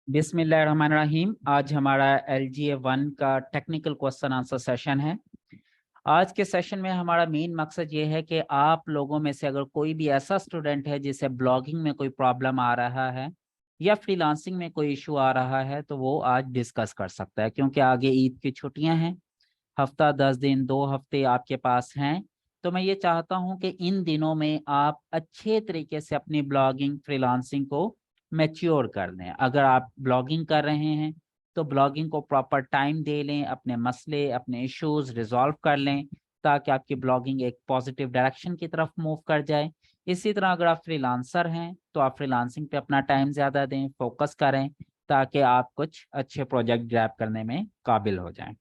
बिस्मिल्लाहिर्रहमानिर्रहीम। आज हमारा LGA 1 का टेक्निकल क्वेश्चन आंसर सेशन है। आज के सेशन में हमारा मेन मकसद ये है कि आप लोगों में से अगर कोई भी ऐसा स्टूडेंट है जिसे ब्लॉगिंग में कोई प्रॉब्लम आ रहा है या फ्रीलांसिंग में कोई इशू आ रहा है तो वो आज डिस्कस कर सकता है, क्योंकि आगे ईद की छुट्टियां हैं। हफ्ता 10 दिन 2 हफ्ते आपके पास हैं। तो मैं ये चाहता हूं कि इन दिनों में आप अच्छे तरीके से अपनी ब्लॉगिंग फ्रीलांसिंग को मैच्योर कर लें। अगर आप ब्लॉगिंग कर रहे हैं तो ब्लॉगिंग को प्रॉपर टाइम दे लें, अपने मसले अपने इश्यूज रिजॉल्व कर लें ताकि आपकी ब्लॉगिंग एक पॉजिटिव डायरेक्शन की तरफ मूव कर जाए। इसी तरह अगर आप फ्रीलांसर हैं तो आप फ्रीलांसिंग पे अपना टाइम ज़्यादा दें, फोकस करें ताकि आप कुछ अच्छे प्रोजेक्ट ग्रैब करने में काबिल हो जाएं।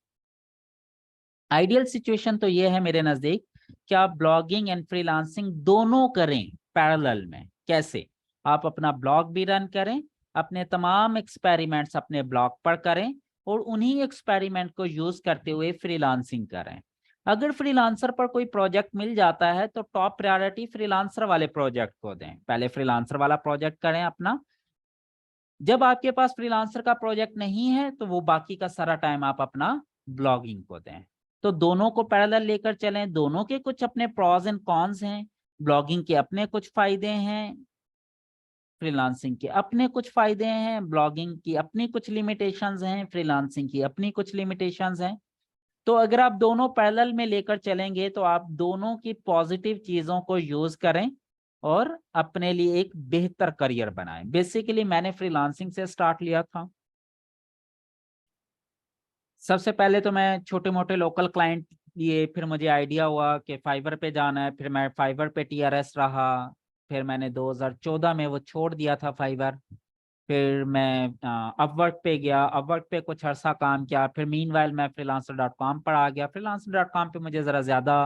आइडियल सिचुएशन तो ये है मेरे नज़दीक कि आप ब्लॉगिंग एंड फ्रीलांसिंग दोनों करें पैरेलल में। कैसे? आप अपना ब्लॉग भी रन करें, अपने तमाम एक्सपेरिमेंट्स अपने ब्लॉग पर करें और उन्हीं एक्सपेरिमेंट को यूज करते हुए फ्रीलांसिंग करें। अगर फ्रीलांसर पर कोई प्रोजेक्ट मिल जाता है तो टॉप प्रायोरिटी फ्रीलांसर वाले प्रोजेक्ट को दें। पहले फ्रीलांसर वाला प्रोजेक्ट करें अपना। जब आपके पास फ्रीलांसर का प्रोजेक्ट नहीं है तो वो बाकी का सारा टाइम आप अपना ब्लॉगिंग को दें। तो दोनों को पैरेलल लेकर चलें। दोनों के कुछ अपने प्रॉज एंड कॉन्स हैं। ब्लॉगिंग के अपने कुछ फायदे हैं, फ्रीलांसिंग के अपने कुछ फायदे हैं, ब्लॉगिंग की अपनी कुछ लिमिटेशंस हैं, फ्रीलांसिंग की अपनी कुछ लिमिटेशंस हैं। तो अगर आप दोनों पैरेलल में लेकर चलेंगे तो आप दोनों की पॉजिटिव चीजों को यूज करें और अपने लिए एक बेहतर करियर बनाएं। बेसिकली मैंने फ्रीलांसिंग से स्टार्ट लिया था। सबसे पहले तो मैं छोटे मोटे लोकल क्लाइंट लिए, फिर मुझे आइडिया हुआ कि फाइवर पे जाना है, फिर मैं फाइवर पे TRS रहा। फिर मैंने 2014 में वो छोड़ दिया था फाइवर। फिर मैं अपवर्क पे गया, अपवर्क पे कुछ अर्सा काम किया। फिर मीनवाइल मैं freelancer.com पर आ गया। freelancer.com पे मुझे ज़रा ज़्यादा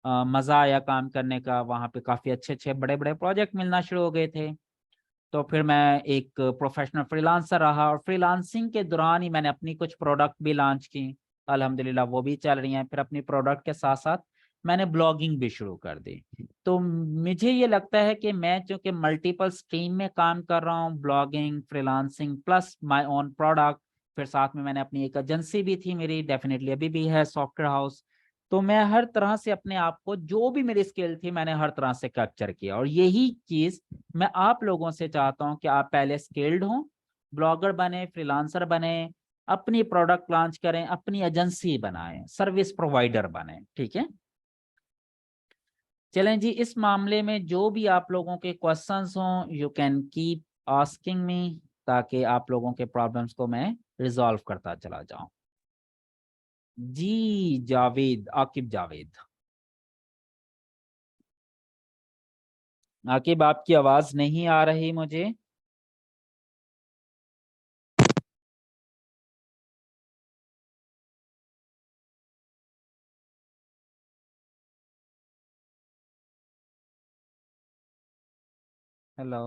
मज़ा आया काम करने का। वहाँ पे काफ़ी अच्छे अच्छे बड़े बड़े प्रोजेक्ट मिलना शुरू हो गए थे। तो फिर मैं एक प्रोफेशनल फ्रीलांसर रहा और फ्रीलांसिंग के दौरान ही मैंने अपनी कुछ प्रोडक्ट भी लॉन्च की। अल्हम्दुलिल्लाह वो भी चल रही हैं। फिर अपनी प्रोडक्ट के साथ साथ मैंने ब्लॉगिंग भी शुरू कर दी। तो मुझे ये लगता है कि मैं चूंकि मल्टीपल स्ट्रीम में काम कर रहा हूँ, blogging freelancing plus my own product, फिर साथ में मैंने अपनी एक एजेंसी भी थी मेरी, डेफिनेटली अभी भी है, सॉफ्टवेयर हाउस। तो मैं हर तरह से अपने आप को, जो भी मेरी स्किल थी मैंने हर तरह से कैप्चर किया। और यही चीज मैं आप लोगों से चाहता हूं कि आप पहले स्किल्ड हों, ब्लॉगर बने, फ्रीलांसर बने, अपनी प्रोडक्ट लॉन्च करें, अपनी एजेंसी बनाएं, सर्विस प्रोवाइडर बने। ठीक है, चलें जी। इस मामले में जो भी आप लोगों के क्वेश्चंस हों you can keep asking me ताकि आप लोगों के प्रॉब्लम्स को मैं रिजॉल्व करता चला जाऊं। जी जावेद, आकिब जावेद। आकिब आपकी आवाज नहीं आ रही मुझे। हेलो।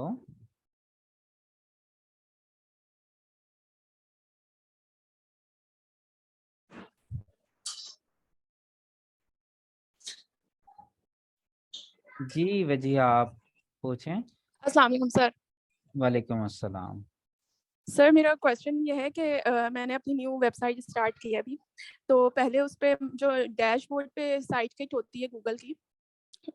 जी वजिया, आप पूछें। अस्सलाम वालेकुम सर। वालेकुम अस्सलाम। सर मेरा क्वेश्चन ये है कि मैंने अपनी न्यू वेबसाइट स्टार्ट की है अभी। तो पहले उस पे जो डैशबोर्ड पे साइट किट होती है गूगल की,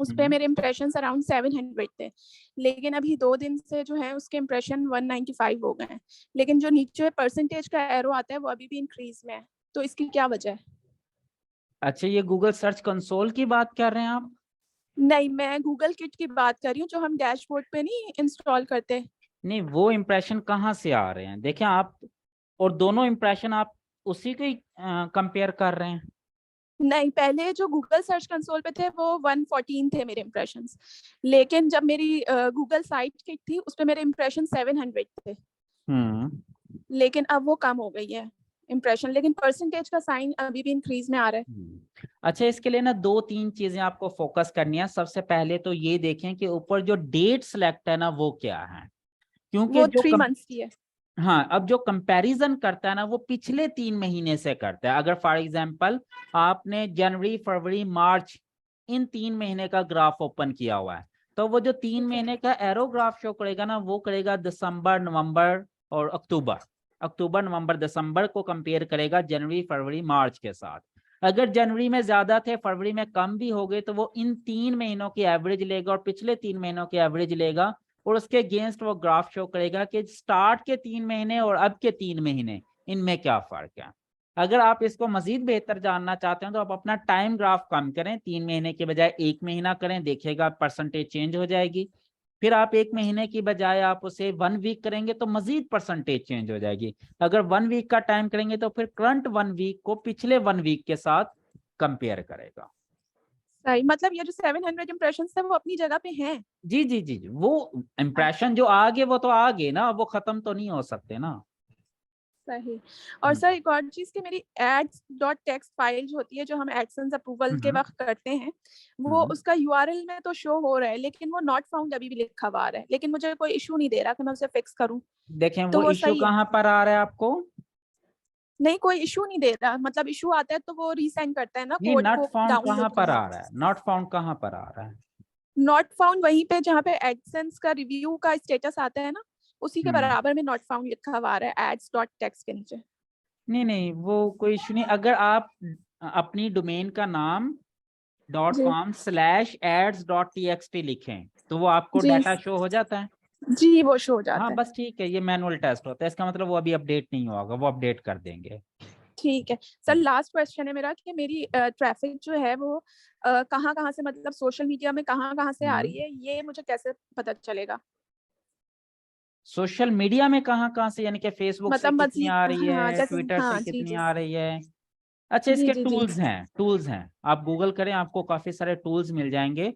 उस पे मेरे इम्प्रेशंस अराउंड 700 थे। लेकिन अभी 2 दिन से जो है उसके इम्प्रेशन 195 हो गए हैं। लेकिन जो नीचे परसेंटेज का एरो आता है वो अभी भी इंक्रीज में है। तो इसकी क्या वजह है? अच्छा, ये गूगल सर्च कंसोल की बात कर रहे हैं आप? नहीं, मैं गूगल किट की बात कर रही हूँ जो हम डैशबोर्ड पे नहीं इंस्टॉल करते। नहीं, वो इम्प्रेशन कहाँ से आ रहे हैं? देखें आप, और दोनों इम्प्रेशन आप उसी को ही कंपेयर कर रहे हैं। नहीं, पहले जो गूगल सर्च कंसोल पे थे वो 114 थे मेरे इम्प्रेशंस। लेकिन जब मेरी गूगल साइट किट थी उस पे मेरे इम्प्रेशन 700 थे। हम्म। लेकिन अब वो कम हो गई है इम्प्रेशन, लेकिन परसेंटेज का साइन अभी भी इंक्रीज में आ रहा है। अच्छा, इसके लिए ना 2-3 चीजें आपको फोकस करनी है। सबसे पहले तो ये देखें कि ऊपर जो डेट सेलेक्ट है ना वो क्या है, क्योंकि वो 3 मंथ्स की है। हाँ, अब जो कंपैरिजन करता है ना वो पिछले 3 महीने से करता है। अगर फॉर एग्जांपल आपने जनवरी फरवरी मार्च इन 3 महीने का ग्राफ ओपन किया हुआ है तो वो जो 3 महीने का एरो ग्राफ शो करेगा ना वो करेगा दिसंबर नवंबर और अक्टूबर नवंबर दिसंबर को कंपेयर करेगा जनवरी फरवरी मार्च के साथ। अगर जनवरी में ज्यादा थे फरवरी में कम भी हो गए तो वो इन 3 महीनों की एवरेज लेगा और पिछले 3 महीनों की एवरेज लेगा और उसके अगेंस्ट वो ग्राफ शो करेगा कि स्टार्ट के 3 महीने और अब के 3 महीने इनमें क्या फर्क है। अगर आप इसको मजीद बेहतर जानना चाहते हैं तो आप अपना टाइम ग्राफ कम करें, 3 महीने के बजाय 1 महीना करें, देखिएगा परसेंटेज चेंज हो जाएगी। फिर आप 1 महीने की बजाय आप उसे 1 वीक करेंगे तो मजीद परसेंटेज चेंज हो जाएगी। अगर 1 वीक का टाइम करेंगे तो फिर करंट 1 वीक को पिछले 1 वीक के साथ कंपेयर करेगा। सही, मतलब ये जो 700 इंप्रेशंस है वो अपनी जगह पे हैं। जी जी जी जी, वो इम्प्रेशन जो आगे वो तो आगे ना, वो खत्म तो नहीं हो सकते ना। सही। और सर एक और चीज कि मेरी ads.txt फाइल जो होती है जो हम एडसेंस अप्रूवल के वक्त करते हैं वो उसका यूआरएल में तो शो हो रहा है लेकिन वो नॉट फाउंड अभी भी लिखा हुआ आ रहा है, लेकिन मुझे कोई इशू नहीं दे रहा कि मैं उसे फिक्स करूं। देखें तो वो इशू सही है? कहाँ पर आ रहा है आपको? नहीं, कोई इशू नहीं दे रहा, मतलब इशू आता है तो वो रीसेंड करता है ना नहीं, कोड नॉट को फाउंड कहाँ डाउनलोड पर करने। आ रहा है? नॉट फाउंड कहाँ पर आ रहा है? नॉट फाउंड वहीं पे जहाँ पे एडसेंस का रिव्यू का स्टेटस आता है ना, उसी के बराबर में नॉट फाउंड लिखा हुआ आ रहा है ads.txt के नीचे। नहीं नहीं, वो कोई इशू नहीं। अगर आप अपनी डोमेन का नाम जी .com/ads.txt लिखें तो वो आपको जी डाटा शो हो जाता है। जी, वो शो हो हाँ जाता है। बस ठीक है, ये मैनुअल टेस्ट होता है, इसका मतलब वो अभी अपडेट नहीं होगा, वो अपडेट कर देंगे। ठीक है सर, लास्ट क्वेश्चन है मेरा कि मेरी ट्रैफिक जो है वो कहाँ कहाँ से, मतलब सोशल मीडिया में कहाँ कहाँ से आ रही है, ये मुझे कैसे पता चलेगा? सोशल मीडिया में कहाँ से, यानी कि फेसबुक से मतलब कितनी मजीद, आ रही हाँ है, जैसे, ट्विटर से हाँ जी कितनी जी आ रही है? अच्छा, जी इसके जी जी। टूल्स हैं, आप गूगल करें आपको काफी सारे टूल्स मिल जाएंगे।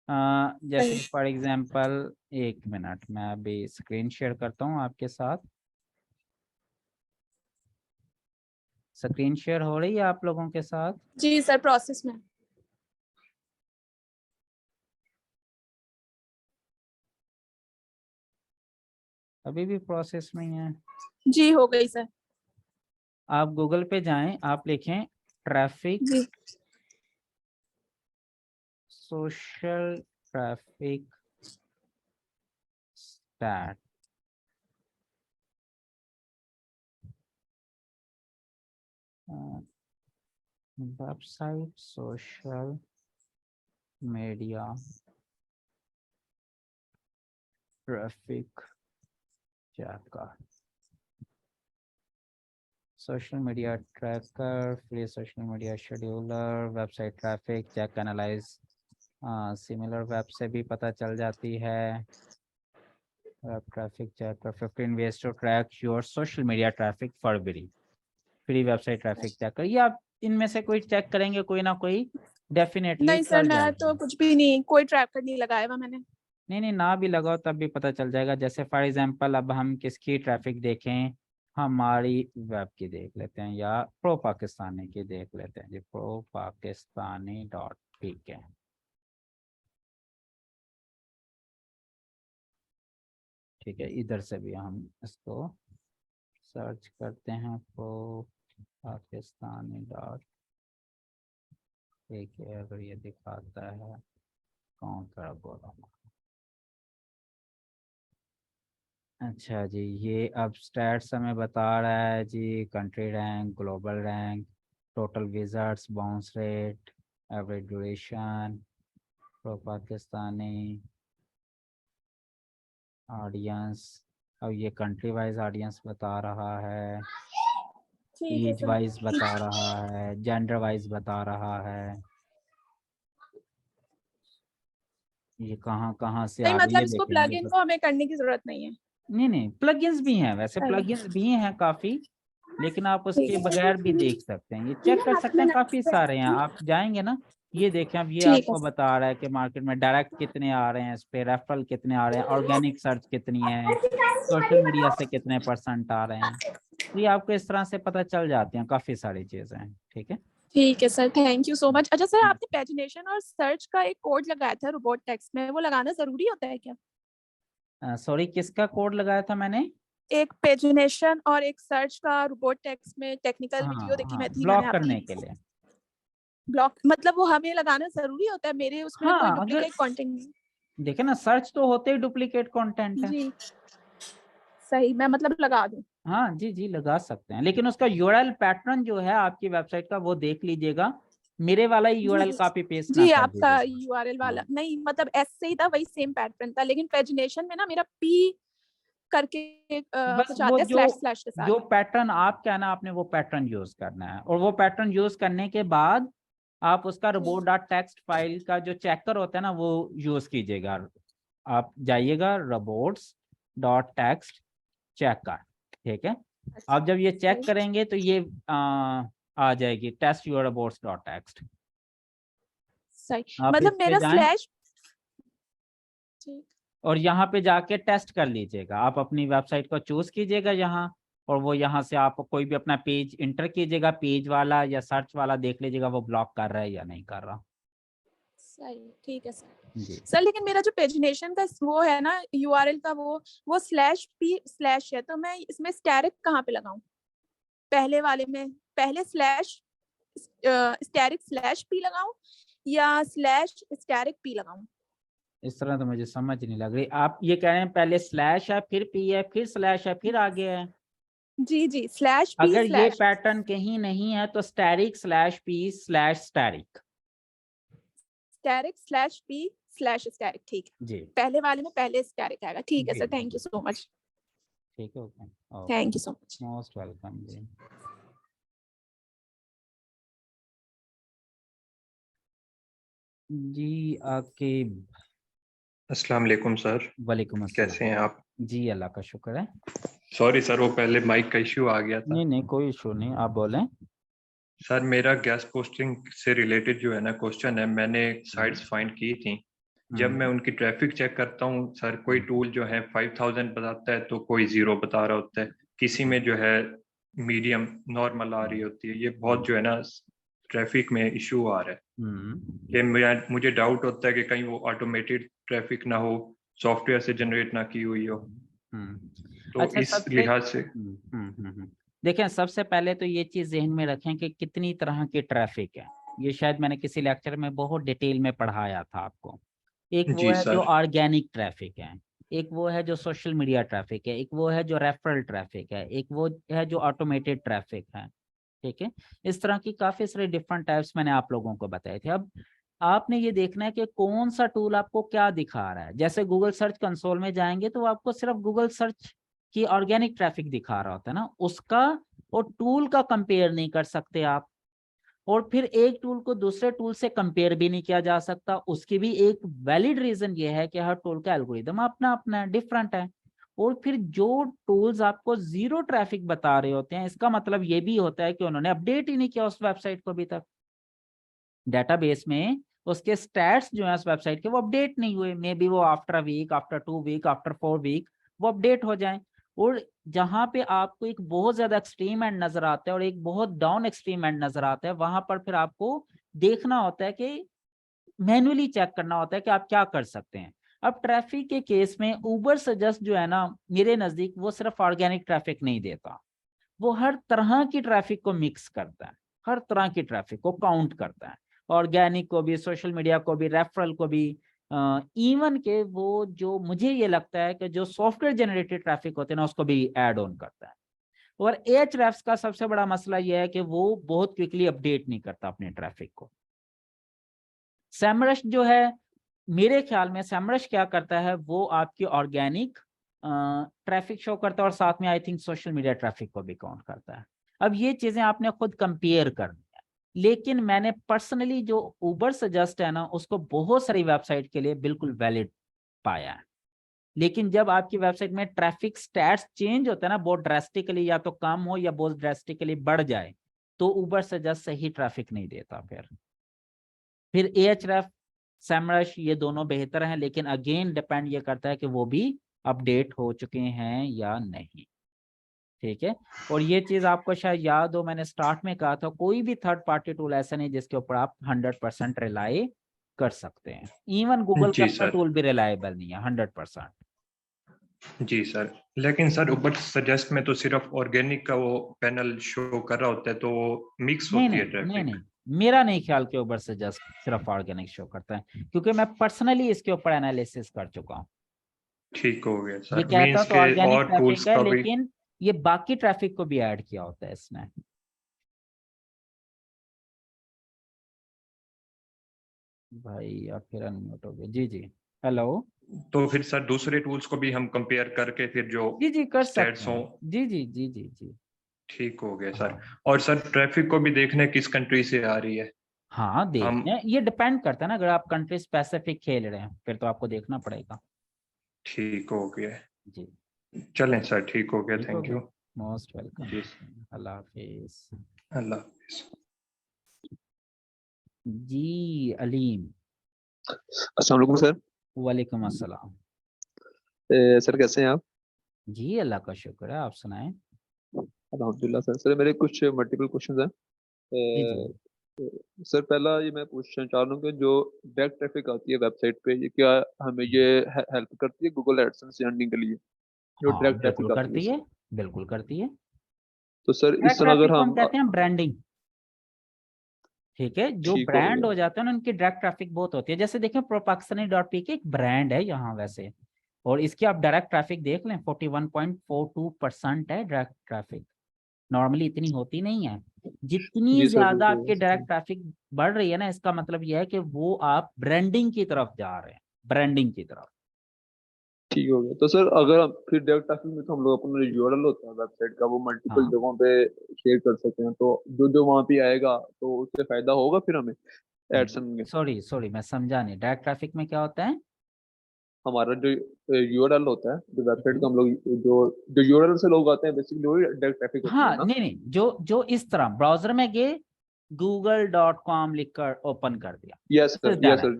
जैसे सही। फॉर एग्जांपल, 1 मिनट मैं अभी स्क्रीन शेयर करता हूँ आपके साथ। स्क्रीन शेयर हो रही है आप लोगों के साथ? जी सर, प्रोसेस में। अभी भी प्रोसेस में ही है। जी हो गई सर। आप गूगल पे जाएं, आप लिखें ट्रैफिक, जी social traffic stat. Website social media traffic checker, social media tracker, free social media scheduler, website traffic check analyze. Similar web से भी पता चल जाती है। Web traffic checker, 15 ways to track your social media traffic for free website traffic checker. ये आप इनमें से कोई चेक करेंगे, कोई ना कोई डेफिनेटली नहीं सर, चल मैं तो जाएगा। कुछ भी नहीं, कोई ट्रैकर नहीं लगाया हुआ मैंने। नहीं नहीं, ना भी लगाओ तब भी पता चल जाएगा। जैसे फॉर एग्जांपल अब हम किसकी ट्रैफिक देखें, हमारी वेब की देख लेते हैं या प्रो पाकिस्तानी की देख लेते हैं जी, प्रो पाकिस्तानी डॉट, ठीक है। ठीक है, इधर से भी हम इसको सर्च करते हैं, प्रो पाकिस्तानी डॉट, ठीक है। अगर ये दिखाता है कौन सा बोला। अच्छा जी, ये अब स्टैट्स हमें बता रहा है जी, country rank, global rank, total visits, bounce rate, average duration, pro Pakistani audience. अब ये कंट्री वाइज ऑडियंस बता रहा है, ठीक है एज सर। वाइज बता रहा है, जेंडर वाइज बता रहा है, ये कहाँ कहाँ से नहीं, आ रही है मतलब ये इसको देखेंगे प्लगइन तो। को हमें करने की जरूरत नहीं है। नहीं नहीं, प्लगइन्स भी हैं, वैसे सही। प्लगइन्स भी हैं काफ़ी, लेकिन आप उसके ठीक बगैर भी देख सकते हैं, ये चेक कर सकते हैं, काफ़ी सारे हैं। आप जाएंगे ना, ये देखें, अब ये ठीक है आपको बता रहा है कि मार्केट में डायरेक्ट कितने आ रहे हैं, इस पे रेफरल कितने आ रहे हैं, ऑर्गेनिक सर्च कितनी है, सोशल मीडिया से कितने % आ रहे हैं। तो ये आपको इस तरह से पता चल जाती हैं, काफ़ी सारी चीज़ें हैं। ठीक है, ठीक है sir, thank you so much. अच्छा सर, आपने पैजिनेशन और सर्च का एक कोड लगाया था रोबोट टेक्स्ट में, वो लगाना जरूरी होता है क्या? सॉरी, किसका कोड लगाया था मैंने? एक पेजिनेशन और एक सर्च का रोबोट टेक्स्ट में, टेक्निकल वीडियो हाँ देखी हाँ, मैं थी मैंने ब्लॉक आपकी। करने के लिए। ब्लॉक मतलब वो हमें लगाना जरूरी होता है? मेरे उसमें कोई हाँ, अगर डुप्लीकेट कंटेंट नहीं। देखे ना, सर्च तो होते ही डुप्लीकेट कंटेंट है। जी सही, मैं मतलब लगा दूं? हाँ जी जी लगा सकते हैं, लेकिन उसका यूआरएल पैटर्न जो है आपकी वेबसाइट का वो देख लीजिएगा, मेरे वाला ही यूआरएल जी कॉपी पेस्ट ना जी, कर आपका दीजिएगा। यूआरएल वाला हाँ नहीं, मतलब ऐसे ही था, वही सेम पैटर्न था, लेकिन पेजिनेशन में ना मेरा पी करके बस कुछ वो आता है जो स्लैश स्लैश के साथ। जो पैटर्न आप कहना आपने वो पैटर्न यूज करना है, और वो पैटर्न यूज करने के बाद आप उसका रोबोट डॉट टेक्स्ट फाइल का जो चेकर होता है ना वो यूज कीजिएगा। आप जाइएगा रोबोट्स डॉट टेक्स्ट चेकर, ठीक है। अच्छा, आप जब ये चेक सही करेंगे तो ये आ जाएगी test your robots dot text. सही, आप इस मतलब पे मेरा जाएं स्लैश। ठीक। और यहाँ पे जाके टेस्ट कर लीजिएगा, आप अपनी वेबसाइट को चूज कीजिएगा यहाँ, और वो यहाँ से आप कोई भी अपना पेज इंटर कीजिएगा, पेज वाला या सर्च वाला देख लीजिएगा वो ब्लॉक कर रहा है या नहीं कर रहा। सही, ठीक है सर। जी सर लेकिन मेरा जो पेजिनेशन का वो है ना यूआरएल का, वो स्लैश पी स्लैश है, तो मैं इसमें स्टैरिक कहाँ पे लगाऊं? पहले वाले में पहले स्लैश स्टैरिक स्लैश पी लगाऊं या स्लैश स्टैरिक पी लगाऊं? इस तरह तो मुझे समझ नहीं लग रही, आप ये कह रहे हैं पहले स्लैश है फिर पी है फिर स्लैश है फिर आगे है। जी जी, स्लैश पी अगर ये स्लैश पैटर्न कहीं नहीं है तो asterisk slash P slash asterisk. Asterisk slash P slash asterisk, ठीक है। जी पहले वाले में पहले स्टैरिक आएगा, ठीक है जी sir, thank you so much. ठीक है, okay thank you so much. Most welcome जी। जी आपके अस्सलाम वालेकुम सर, वालेकुम कैसे हैं अस्सलाम। आप? जी अल्लाह का शुक्र है। सॉरी सर, वो पहले माइक का इश्यू आ गया था। नहीं नहीं कोई इशू नहीं, आप बोलें। सर मेरा गैस पोस्टिंग से रिलेटेड जो है ना क्वेश्चन है, मैंने साइट्स फाइंड की थी। जब मैं उनकी ट्रैफिक चेक करता हूँ सर, कोई टूल जो है 5000 बताता है तो कोई 0 बता रहा होता है, किसी में जो है मीडियम नॉर्मल आ रही होती है। ये बहुत जो है ना ट्रैफिक में इशू आ रहा है कि मुझे डाउट होता है कि कहीं वो ऑटोमेटेड ट्रैफिक ना हो, सॉफ्टवेयर से जनरेट ना की हुई हो। तो अच्छा इस सबसे लिहाज से देखें, सबसे पहले तो ये चीज जहन में रखें कि कितनी तरह की ट्रैफिक है। ये शायद मैंने किसी लेक्चर में बहुत डिटेल में पढ़ाया था आपको। एक वो जी है जो सर। ऑर्गेनिक ट्रैफिक है, एक वो है जो सोशल मीडिया ट्रैफिक है, एक वो है जो रेफरल ट्रैफिक है, एक वो है जो ऑटोमेटेड ट्रैफिक है, ठीक है। इस तरह की काफी सारे डिफरेंट टाइप्स मैंने आप लोगों को बताए थे। अब आपने ये देखना है कि कौन सा टूल आपको क्या दिखा रहा है। जैसे गूगल सर्च कंसोल में जाएंगे तो आपको सिर्फ गूगल सर्च की ऑर्गेनिक ट्रैफिक दिखा रहा होता है ना, उसका और टूल का कंपेयर नहीं कर सकते आप। और फिर एक टूल को दूसरे टूल से कंपेयर भी नहीं किया जा सकता। उसकी भी एक वैलिड रीजन ये है कि हर टूल का एल्गोरिदम अपना अपना है, डिफरेंट है। और फिर जो टूल्स आपको जीरो ट्रैफिक बता रहे होते हैं, इसका मतलब ये भी होता है कि उन्होंने अपडेट ही नहीं किया उस वेबसाइट को अभी तक। डेटाबेस में उसके स्टैट्स जो है उस वेबसाइट के वो अपडेट नहीं हुए, मे बी वो after a week, after 2 week, after 4 week वो अपडेट हो जाएं। और जहां पे आपको एक बहुत ज्यादा एक्सट्रीम एंड नजर आता है और एक बहुत डाउन एक्सट्रीम एंड नजर आता है, वहां पर फिर आपको देखना होता है कि मैन्युअली चेक करना होता है कि आप क्या कर सकते हैं। अब ट्रैफिक के केस में उबर सजेस्ट जो है ना, मेरे नजदीक वो सिर्फ ऑर्गेनिक ट्रैफिक नहीं देता, वो हर तरह की ट्रैफिक को मिक्स करता है, हर तरह की ट्रैफिक को काउंट करता है, ऑर्गेनिक को भी, सोशल मीडिया को भी, रेफरल को भी, इवन के वो जो मुझे ये लगता है कि जो सॉफ्टवेयर जनरेटेड ट्रैफिक होते हैं ना उसको भी ऐड ऑन करता है। और एhrefs का सबसे बड़ा मसला यह है कि वो बहुत क्विकली अपडेट नहीं करता अपने ट्रैफिक को। सेमरश जो है, मेरे ख्याल में सेमरश क्या करता है, वो आपकी ऑर्गेनिक ट्रैफिक शो करता है और साथ में I think social media traffic को भी काउंट करता है। अब ये चीजें आपने खुद कंपेयर करनी है, लेकिन मैंने पर्सनली जो उबर सजेस्ट है ना उसको बहुत सारी वेबसाइट के लिए बिल्कुल वैलिड पाया है। लेकिन जब आपकी वेबसाइट में ट्रैफिक स्टैट्स चेंज होता है ना, बहुत ड्रेस्टिकली या तो कम हो या बहुत ड्रेस्टिकली बढ़ जाए, तो उबर सजेस्ट सही ट्रैफिक नहीं देता। फिर एhref, सेमरश ये दोनों बेहतर हैं, लेकिन अगेन डिपेंड ये करता है कि वो भी अपडेट हो चुके हैं या नहीं, ठीक है। और ये चीज आपको शायद याद हो, मैंने स्टार्ट में कहा था कोई भी थर्ड पार्टी टूल ऐसा नहीं जिसके ऊपर आप 100% रिलाई कर सकते हैं। इवन गूगल का जी अपना सर। टूल भी रिलायबल नहीं है 100%। जी सर, लेकिन सर ऊपर सजेस्ट में तो सिर्फ ऑर्गेनिक का वो पैनल शो कर रहा होता है, तो मिक्स नहीं होती नहीं है नहीं ट्रैफिक। नहीं, मेरा नहीं ख्याल के ऊपर से जस्ट सिर्फ ऑर्गेनिक शो करता है, क्योंकि मैं पर्सनली इसके ऊपर एनालिसिस कर चुका हूँ। ठीक हो गया ये सर। कहता मींस तो के ऑर्गेनिक और टूल्स ट्रैफिक है, का भी। लेकिन ये बाकी ट्रैफिक को भी ऐड किया होता है इसने। भाई या फिर अनम्यूट हो गए। जी जी, हेलो। तो फिर सर दूसरे टूल्स को भी हम कंपेयर करके फिर जो जी जी, कर सकते स्टैट्स हैं। हों। जी जी जी जी जी। ठीक हो गया सर। हाँ और सर ट्रैफिक को भी देखने किस कंट्री से आ रही है। हाँ, हम देखते हैं, ये डिपेंड करता है ना, अगर आप कंट्री स्पेसिफिक खेल रहे हैं फिर तो आपको देखना पड़ेगा। ठीक हो गया। जी, चलें सर, ठीक हो गया, ठीक हो थैंक गया। यू। Most welcome. जी, अल्लाह हाफिज। अल्लाह हाफिज। जी अलीम। अस्सलाम वालेकुम सर। वालेकुम अस्सलाम। सर कैसे हैं आप? जी अल्लाह का शुक्र है, आप सुनाएं। अल्हम्दुलिल्लाह सर। सर मेरे कुछ मल्टीपल क्वेश्चंस हैं। जी जी। अ, सर पहला ये मैं पूछना चाह रहा हूँ कि जो बैक ट्रैफिक आती है वेबसाइट पे, ये क्या हमें ये हेल्प करती है गूगल एडसेंस अर्निंग के लिए, जो हाँ डायरेक्ट बिल्कुल ट्रैफिक आती है करती सर? है, बिल्कुल करती है। तो सर इस डायरेक्ट तरह अगर ट्रैफिक को हम हम कहते हैं ब्रांडिंग। ठीक है, जो ठीक हो ब्रांड गया। हो जाते हैं ना उनकी डायरेक्ट ट्रैफिक बहुत होती है। जैसे देखिए प्रोपाक्सनी.पी के एक ब्रांड है यहाँ वैसे, और इसकी आप डायरेक्ट ट्रैफिक देख लें 41.42% है डायरेक्ट ट्रैफिक। नॉर्मली इतनी होती नहीं है। जितनी जी सर ज्यादा आपके डायरेक्ट बिल्कुल। ट्रैफिक बढ़ रही है ना, इसका मतलब यह है कि वो आप ब्रांडिंग की तरफ जा रहे हैं, ब्रांडिंग की तरफ। ठीक हो गया। तो सर अगर हम फिर डायरेक्ट ट्रैफिक में तो हम लोग अपना यूआरएल होता है वेबसाइट का, वो मल्टीपल हाँ जगहों पे शेयर कर सकते हैं, तो जो जो वहाँ पे आएगा तो उससे फायदा होगा फिर हमें एडसन में? सॉरी सॉरी, मैं समझा नहीं, डायरेक्ट ट्रैफिक में क्या होता है। हमारा जो यूआरएल होता है जो वेबसाइट हम्म। का, हम लोग जो जो यूआरएल से लोग आते हैं बेसिकली वही डायरेक्ट ट्रैफिक होती है हाँ ना? नहीं नहीं, जो जो इस तरह ब्राउजर में गए, google.com लिखकर ओपन कर दिया, यस फिर सर, जाना यस है। सर।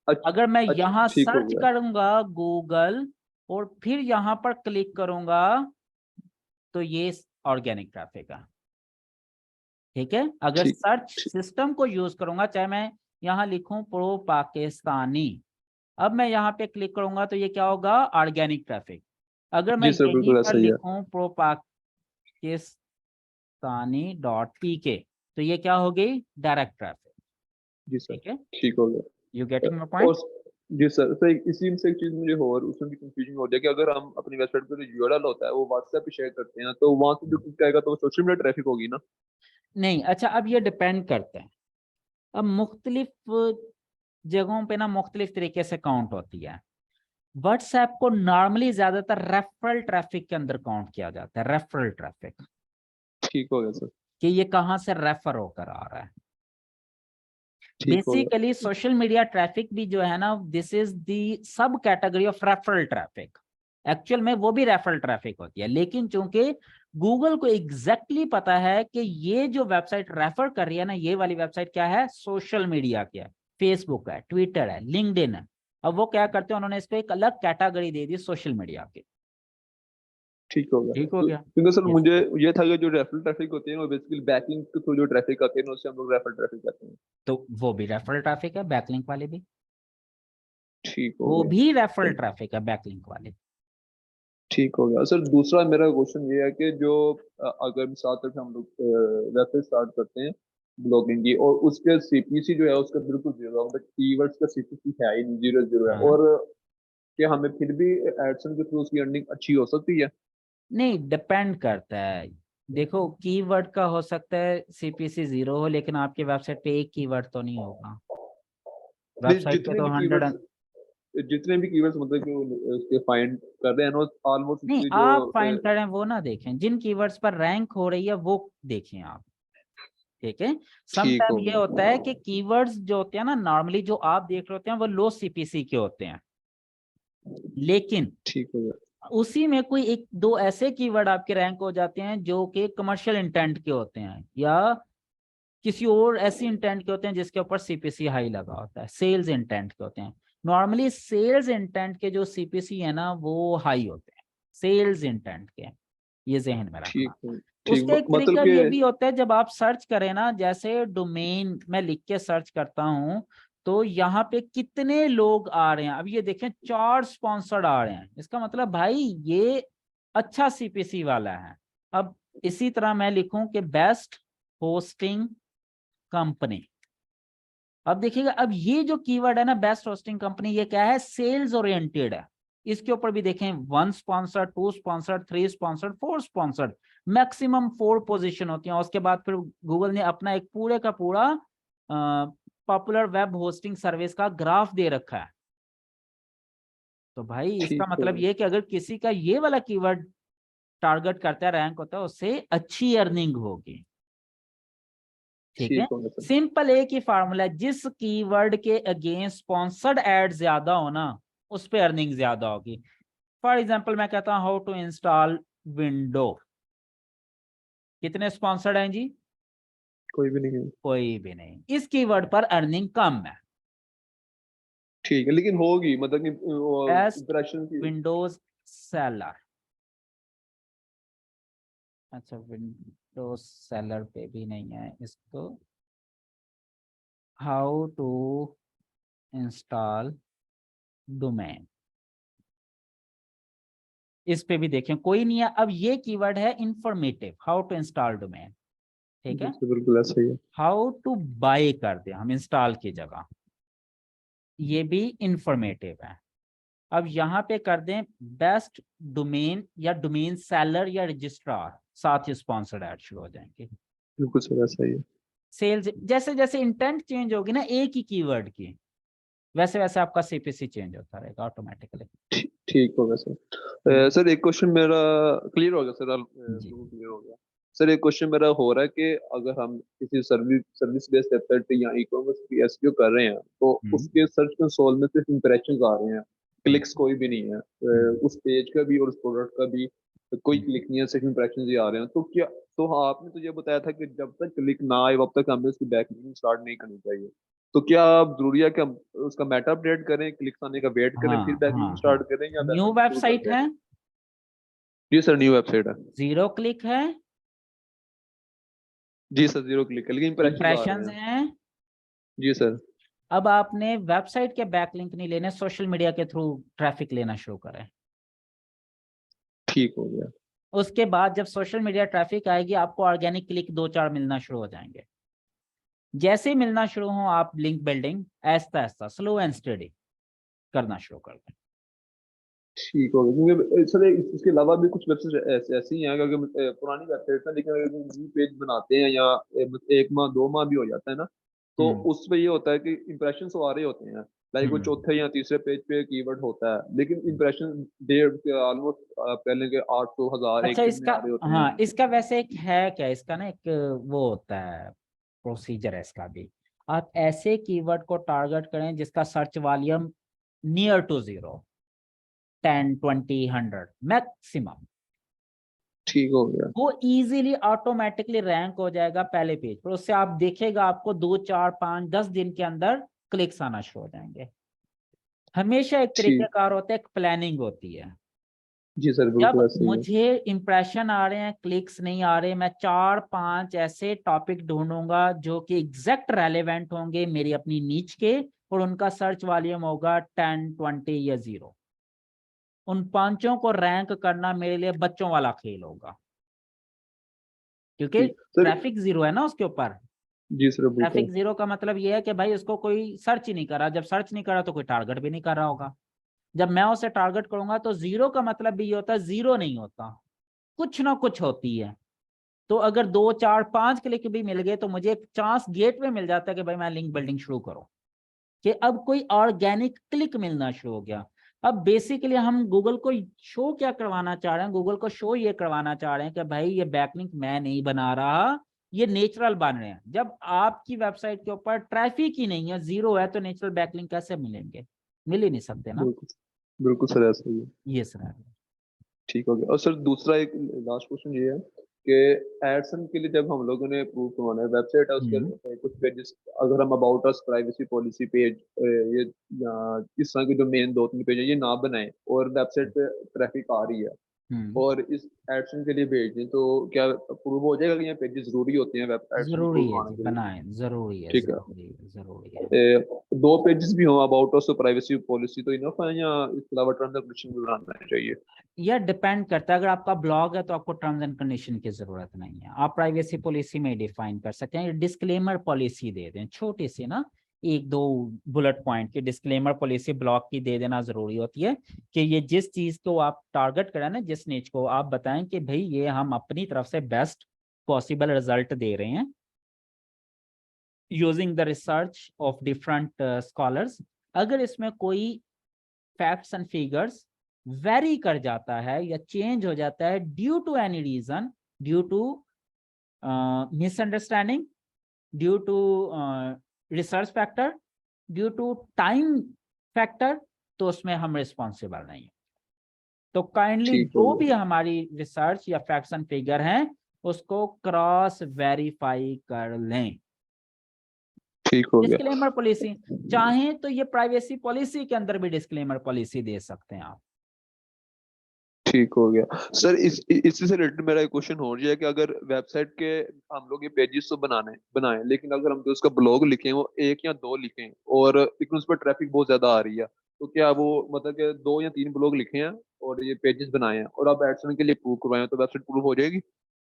अच्छा। अगर मैं अच्छा यहाँ ठीक हो सर्च गया। करूंगा गूगल और फिर यहाँ पर क्लिक करूंगा तो ये ऑर्गेनिक ट्रैफिक है। ठीक है, अगर ठीक सर्च ठीक। सिस्टम को यूज करूंगा, चाहे मैं यहाँ लिखूं प्रो पाकिस्तानी, अब मैं यहाँ पे क्लिक करूंगा तो ये क्या होगा, ऑर्गेनिक ट्रैफिक। अगर मैं जी सर यहीं बिल्कुल पर ऐसा ही है। लिखूं प्रो पाकिस्तानी.pk तो ये क्या हो गई, डायरेक्ट ट्रैफिक। जी सर ठीक है, ठीक हो गया। यू गेटिंग माय और पॉइंट। जी सर इसी में से एक चीज मुझे और उसमें भी कंफ्यूजन हो रही है कि अगर हम अपनी वेबसाइट पर जो यूआरएल होता है वो व्हाट्सएप पे शेयर करते हैं, तो वहां से जो क्लिक आएगा तो वो सोशल मीडिया ट्रैफिक होगी ना? नहीं, अच्छा, अब ये डिपेंड करता है। अब मुख्तलिफ जगहों पे ना मुख्तलिफ तरीके से काउंट होती है। व्हाट्सएप को नॉर्मली ज्यादातर रेफरल ट्रैफिक के अंदर काउंट किया जाता है, रेफरल ट्रैफिक, ठीक हो गया सर। कि ये कहाँ से रेफर होकर आ रहा है। ठीक हो गया। बेसिकली सोशल मीडिया ट्रैफिक भी जो है ना, this is the sub category of referral traffic. Actual में वो भी रेफरल ट्रैफिक होती है, लेकिन चूंकि गूगल को एग्जैक्टली पता है कि ये जो वेबसाइट रेफर कर रही है ना, ये वाली वेबसाइट क्या है, सोशल मीडिया की है, फेसबुक है, ट्विटर है, लिंक्डइन है। अब वो क्या करते हैं, उन्होंने इसको एक अलग कैटेगरी दे दी सोशल मीडिया की। ठीक हो गया। ठीक हो गया। क्योंकि सर यस, मुझे ये था कि जो रेफरल ट्रैफिक होती है वो बेसिकली बैकलिंक के थ्रू जो ट्रैफिक आती है ना, उससे हम लोग रेफरल ट्रैफिक कहते हैं। तो वो भी रेफरल ट्रैफिक है, बैकलिंक वाले भी, ठीक हो वो गया। भी रेफरल तो ट्रैफिक है, बैकलिंक वाले। ठीक हो गया सर। दूसरा मेरा क्वेश्चन ये है कि जो अगर मिसाल तौर पे हम लोग वेबसाइट स्टार्ट करते हैं ब्लॉगिंग की, और उसके सीपीसी जो है उसका बिल्कुल जीरो, मतलब कीवर्ड्स का सीपीसी है ही नहीं, जीरो जीरो है, हाँ, और क्या हमें फिर भी एडसन के थ्रू उसकी अर्निंग अच्छी हो सकती है? नहीं डिपेंड करता है। देखो, कीवर्ड का हो सकता है सीपीसी 0 हो, लेकिन आपकी वेबसाइट पे एक कीवर्ड तो नहीं होगा। नहीं, वेबसाइट पे तो 100 जितने भी कीवर्ड्स मतलब कि उसके फाइंड कर रहे हैं ना, ऑलमोस्ट नहीं, उसकी जो आप फाइंड कर रहे हैं वो ना देखें, जिन कीवर्ड्स पर रैंक हो रही है वो देखें आप। ठीक है, ठीक समटाइम हो ये गया। होता है कि कीवर्ड्स जो होते हैं ना, नॉर्मली जो आप देख रहे होते हैं वो लो सीपीसी के होते हैं, लेकिन ठीक हो गया। उसी में कोई एक दो ऐसे कीवर्ड आपके रैंक हो जाते हैं जो कि कमर्शियल इंटेंट के होते हैं, या किसी और ऐसी इंटेंट के होते हैं जिसके ऊपर सीपीसी हाई लगा होता है, सेल्स इंटेंट के होते हैं। नॉर्मली सेल्स इंटेंट के जो सीपीसी है ना वो हाई होते हैं, सेल्स इंटेंट के, ये जहन में रखना। ठीक हो ठीक उसका एक मतलब तरीका कि ये भी होता है, जब आप सर्च करें ना, जैसे डोमेन में लिख के सर्च करता हूं तो यहाँ पे कितने लोग आ रहे हैं, अब ये देखें 4 स्पॉन्सर्ड आ रहे हैं, इसका मतलब भाई ये अच्छा सीपीसी वाला है। अब इसी तरह मैं लिखूं कि बेस्ट होस्टिंग कंपनी, अब देखिएगा, अब ये जो कीवर्ड है ना बेस्ट होस्टिंग कंपनी, ये क्या है, सेल्स ओरिएंटेड है। इसके ऊपर भी देखें 1 sponsored, 2 sponsored, 3 sponsored, 4 sponsored, maximum 4 position होती हैं। उसके बाद फिर गूगल ने अपना एक पूरे का पूरा पॉपुलर वेब होस्टिंग सर्विस का ग्राफ दे रखा है। तो भाई इसका मतलब ये कि अगर किसी का ये वाला कीवर्ड टारगेट करता है, रैंक होता है, उससे अच्छी अर्निंग होगी। ठीक है, सिंपल एक ही फार्मूला है, जिस कीवर्ड के अगेंस्ट स्पॉन्सर्ड एड ज्यादा हो ना, उस पे अर्निंग ज्यादा होगी। फॉर एग्जांपल मैं कहता हूं हाउ टू इंस्टॉल विंडो, कितने स्पॉन्सर्ड हैं जी? कोई भी नहीं है। कोई भी नहीं। इस कीवर्ड पर अर्निंग कम है। ठीक है, लेकिन होगी मतलब कि इंप्रेशन की। विंडोज सेलर, अच्छा विंडोज सेलर पे भी नहीं है। इसको हाउ टू इंस्टॉल डोमेन, इस पे भी देखें कोई नहीं है। अब ये कीवर्ड है informative, how to install domain. ठीक है, बिल्कुल ऐसा ही है। हाउ टू बाय कर दे हम इंस्टॉल की जगह, ये भी इंफॉर्मेटिव है। अब यहाँ पे कर दें बेस्ट डोमेन या डोमेन सेलर या रजिस्ट्रार, साथ ही स्पॉन्सर्ड ऐड शुरू हो जाएंगे। बिल्कुल सर ऐसा ही है। सेल्स, जैसे जैसे इंटेंट चेंज होगी ना एक ही कीवर्ड की, वैसे वैसे आपका सीपीसी चेंज होता रहेगा ऑटोमेटिकली। ठीक होगा सर। सर एक क्वेश्चन मेरा क्लियर हो गया सर, क्लियर हो गया सर। एक क्वेश्चन मेरा हो रहा है कि अगर हम किसी सर्विस बेस्ड वेबसाइट पे या ई कॉमर्स की एसईओ कर रहे हैं तो उसके सर्च कंसोल में सिर्फ इंप्रेशंस आ रहे हैं, क्लिक्स कोई भी नहीं है। उस पेज का भी और उस प्रोडक्ट का भी कोई क्लिक नहीं है, सिर्फ इंप्रेशंस ही आ रहे हैं। तो क्या, तो हाँ आपने तो ये बताया था कि जब तक क्लिक ना आए तब तक हमें उसकी बैकलिंकिंग स्टार्ट नहीं करनी चाहिए। तो क्या जरूरी है कि हम उसका मेटा अपडेट करें, क्लिक्स आने का वेट करें, फिर बैकलिंकिंग स्टार्ट करें, या न्यू वेबसाइट है? जी सर न्यू वेबसाइट है। 0 क्लिक है? जी सर 0 क्लिक है, लेकिन इंप्रेशंस हैं? जी सर। अब आपने वेबसाइट के बैकलिंक नहीं लेने, सोशल मीडिया के थ्रू ट्रैफिक लेना शुरू करें। ठीक हो गया। उसके बाद जब सोशल मीडिया ट्रैफिक आएगी, आपको ऑर्गेनिक क्लिक 2-4 मिलना शुरू हो जाएंगे। जैसे ही मिलना शुरू हो, आप लिंक बिल्डिंग ऐसा ऐसा स्लो एंड स्टडी करना शुरू कर दें। ठीक हो गया, क्योंकि सर इसके अलावा भी कुछ वेबसाइट ऐसी हैं, क्योंकि पुरानी वेबसाइट है, लेकिन अगर न्यू पेज बनाते हैं या 1 माह 2 माह भी हो जाता है ना, तो उसमें ये होता है कि इंप्रेशन तो आ रहे होते हैं, लाइक वो चौथे या तीसरे पेज पे कीवर्ड होता है, लेकिन इंप्रेशन ऑलमोस्ट पहले के 800,000 अच्छा, एक इसका आ रहे होते हैं। हाँ, इसका वैसे एक है क्या, इसका ना एक वो होता है प्रोसीजर है इसका भी। आप ऐसे कीवर्ड को टारगेट करें जिसका search volume near to 0, 10, 20, 100 maximum. ठीक हो गया। वो इजीली ऑटोमेटिकली रैंक हो जाएगा पहले पेज पर। उससे आप देखेगा आपको 2, 4, 5, 10 दिन के अंदर क्लिक्स आना शुरू हो जाएंगे। हमेशा एक तरीकाकार होता है, एक प्लानिंग होती है। जी सर बिल्कुल जब ऐसे ही है। मुझे इंप्रेशन आ रहे हैं, क्लिक्स नहीं आ रहे, मैं 4-5 ऐसे टॉपिक ढूंढूंगा जो कि एग्जैक्ट रेलेवेंट होंगे मेरी अपनी नीच के, और उनका सर्च वॉल्यूम होगा 10, 20 या 0। उन 5 को रैंक करना मेरे लिए बच्चों वाला खेल होगा, क्योंकि ट्रैफिक 0 है ना उसके ऊपर। जी सर बिल्कुल। ट्रैफिक 0 का मतलब ये है कि भाई उसको कोई सर्च ही नहीं करा। जब सर्च नहीं करा तो कोई टारगेट भी नहीं कर रहा होगा। जब मैं उसे टारगेट करूंगा तो 0 का मतलब भी ये होता है 0 नहीं होता, कुछ ना कुछ होती है। तो अगर 2, 4, 5 क्लिक भी मिल गए तो मुझे एक चांस गेट में मिल जाता है कि भाई मैं लिंक बिल्डिंग शुरू करूं, कि अब कोई ऑर्गेनिक क्लिक मिलना शुरू हो गया। अब बेसिकली हम गूगल को शो क्या करवाना चाह रहे हैं? गूगल को शो ये करवाना चाह रहे हैं कि भाई ये बैकलिंक मैं नहीं बना रहा, ये नेचुरल बन रहे हैं। जब आपकी वेबसाइट के ऊपर ट्रैफिक ही नहीं है, 0 है, तो नेचुरल बैकलिंक कैसे मिलेंगे? मिल ही नहीं सकते ना। बिल्कुल सर ऐसा ही है। ये सर ठीक हो गया। और सर दूसरा एक लास्ट क्वेश्चन ये है कि एडसन के लिए जब हम लोगों ने अप्रूव करवाना है, वेबसाइट है उसके कुछ पेजेस, अगर हम about us, privacy policy page, ये इस तरह के जो मेन 2-3 पेज है ये ना बनाए और वेबसाइट पे ट्रैफिक आ रही है और इस एडसन के लिए भेज दें, तो क्या अप्रूव हो जाएगा कि ये पेजेस जरूरी होते हैं वेब जरूरी है जी, बनाए, जरूरी है, ठीक है। जरूरी है। 2 पेजेस भी हों अबाउट अस और प्राइवेसी पॉलिसी तो इनफ है, या इसके अलावा टर्म्स एंड कंडीशन भी बनाना चाहिए? यह डिपेंड करता है। अगर आपका ब्लॉग है तो आपको टर्म्स एंड कंडीशन की जरूरत नहीं है, आप प्राइवेसी पॉलिसी में डिफाइन कर सकते हैं। डिस्क्लेमर पॉलिसी दे दें छोटी सी ना, एक दो बुलेट पॉइंट की डिस्क्लेमर पॉलिसी ब्लॉग की दे देना जरूरी होती है कि ये जिस चीज को आप टारगेट करें ना, जिस नीच को आप बताएं कि भाई ये हम अपनी तरफ से बेस्ट पॉसिबल रिजल्ट दे रहे हैं using the research of different scholars. अगर इसमें कोई फैक्ट्स एंड फिगर्स वेरी कर जाता है या चेंज हो जाता है due to any reason, due to misunderstanding, due to research factor, due to time factor, तो उसमें हम रिस्पॉन्सिबल नहीं है। तो काइंडली ठीक हो जो गया, भी हमारी रिसर्च या फैक्ट्स एंड फिगर हैं उसको क्रॉस वेरीफाई कर लें। ठीक हो गया, डिस्क्लेमर पॉलिसी चाहें तो ये प्राइवेसी पॉलिसी के अंदर भी डिस्क्लेमर पॉलिसी दे सकते हैं आप। ठीक हो गया। सर इसी से रिलेटेड मेरा एक क्वेश्चन हो रही है कि अगर वेबसाइट के हम लोग ये पेजेस तो बनाए, लेकिन अगर हम जो उसका ब्लॉग लिखें वो एक या दो लिखें और लेकिन उस पर ट्रैफिक बहुत ज्यादा आ रही है, तो क्या वो मतलब कि 2 या 3 ब्लॉग लिखे हैं और ये पेजेस बनाए हैं और आप एडसन के लिए प्रूव करवाएं तो वेबसाइट प्रूव हो जाएगी?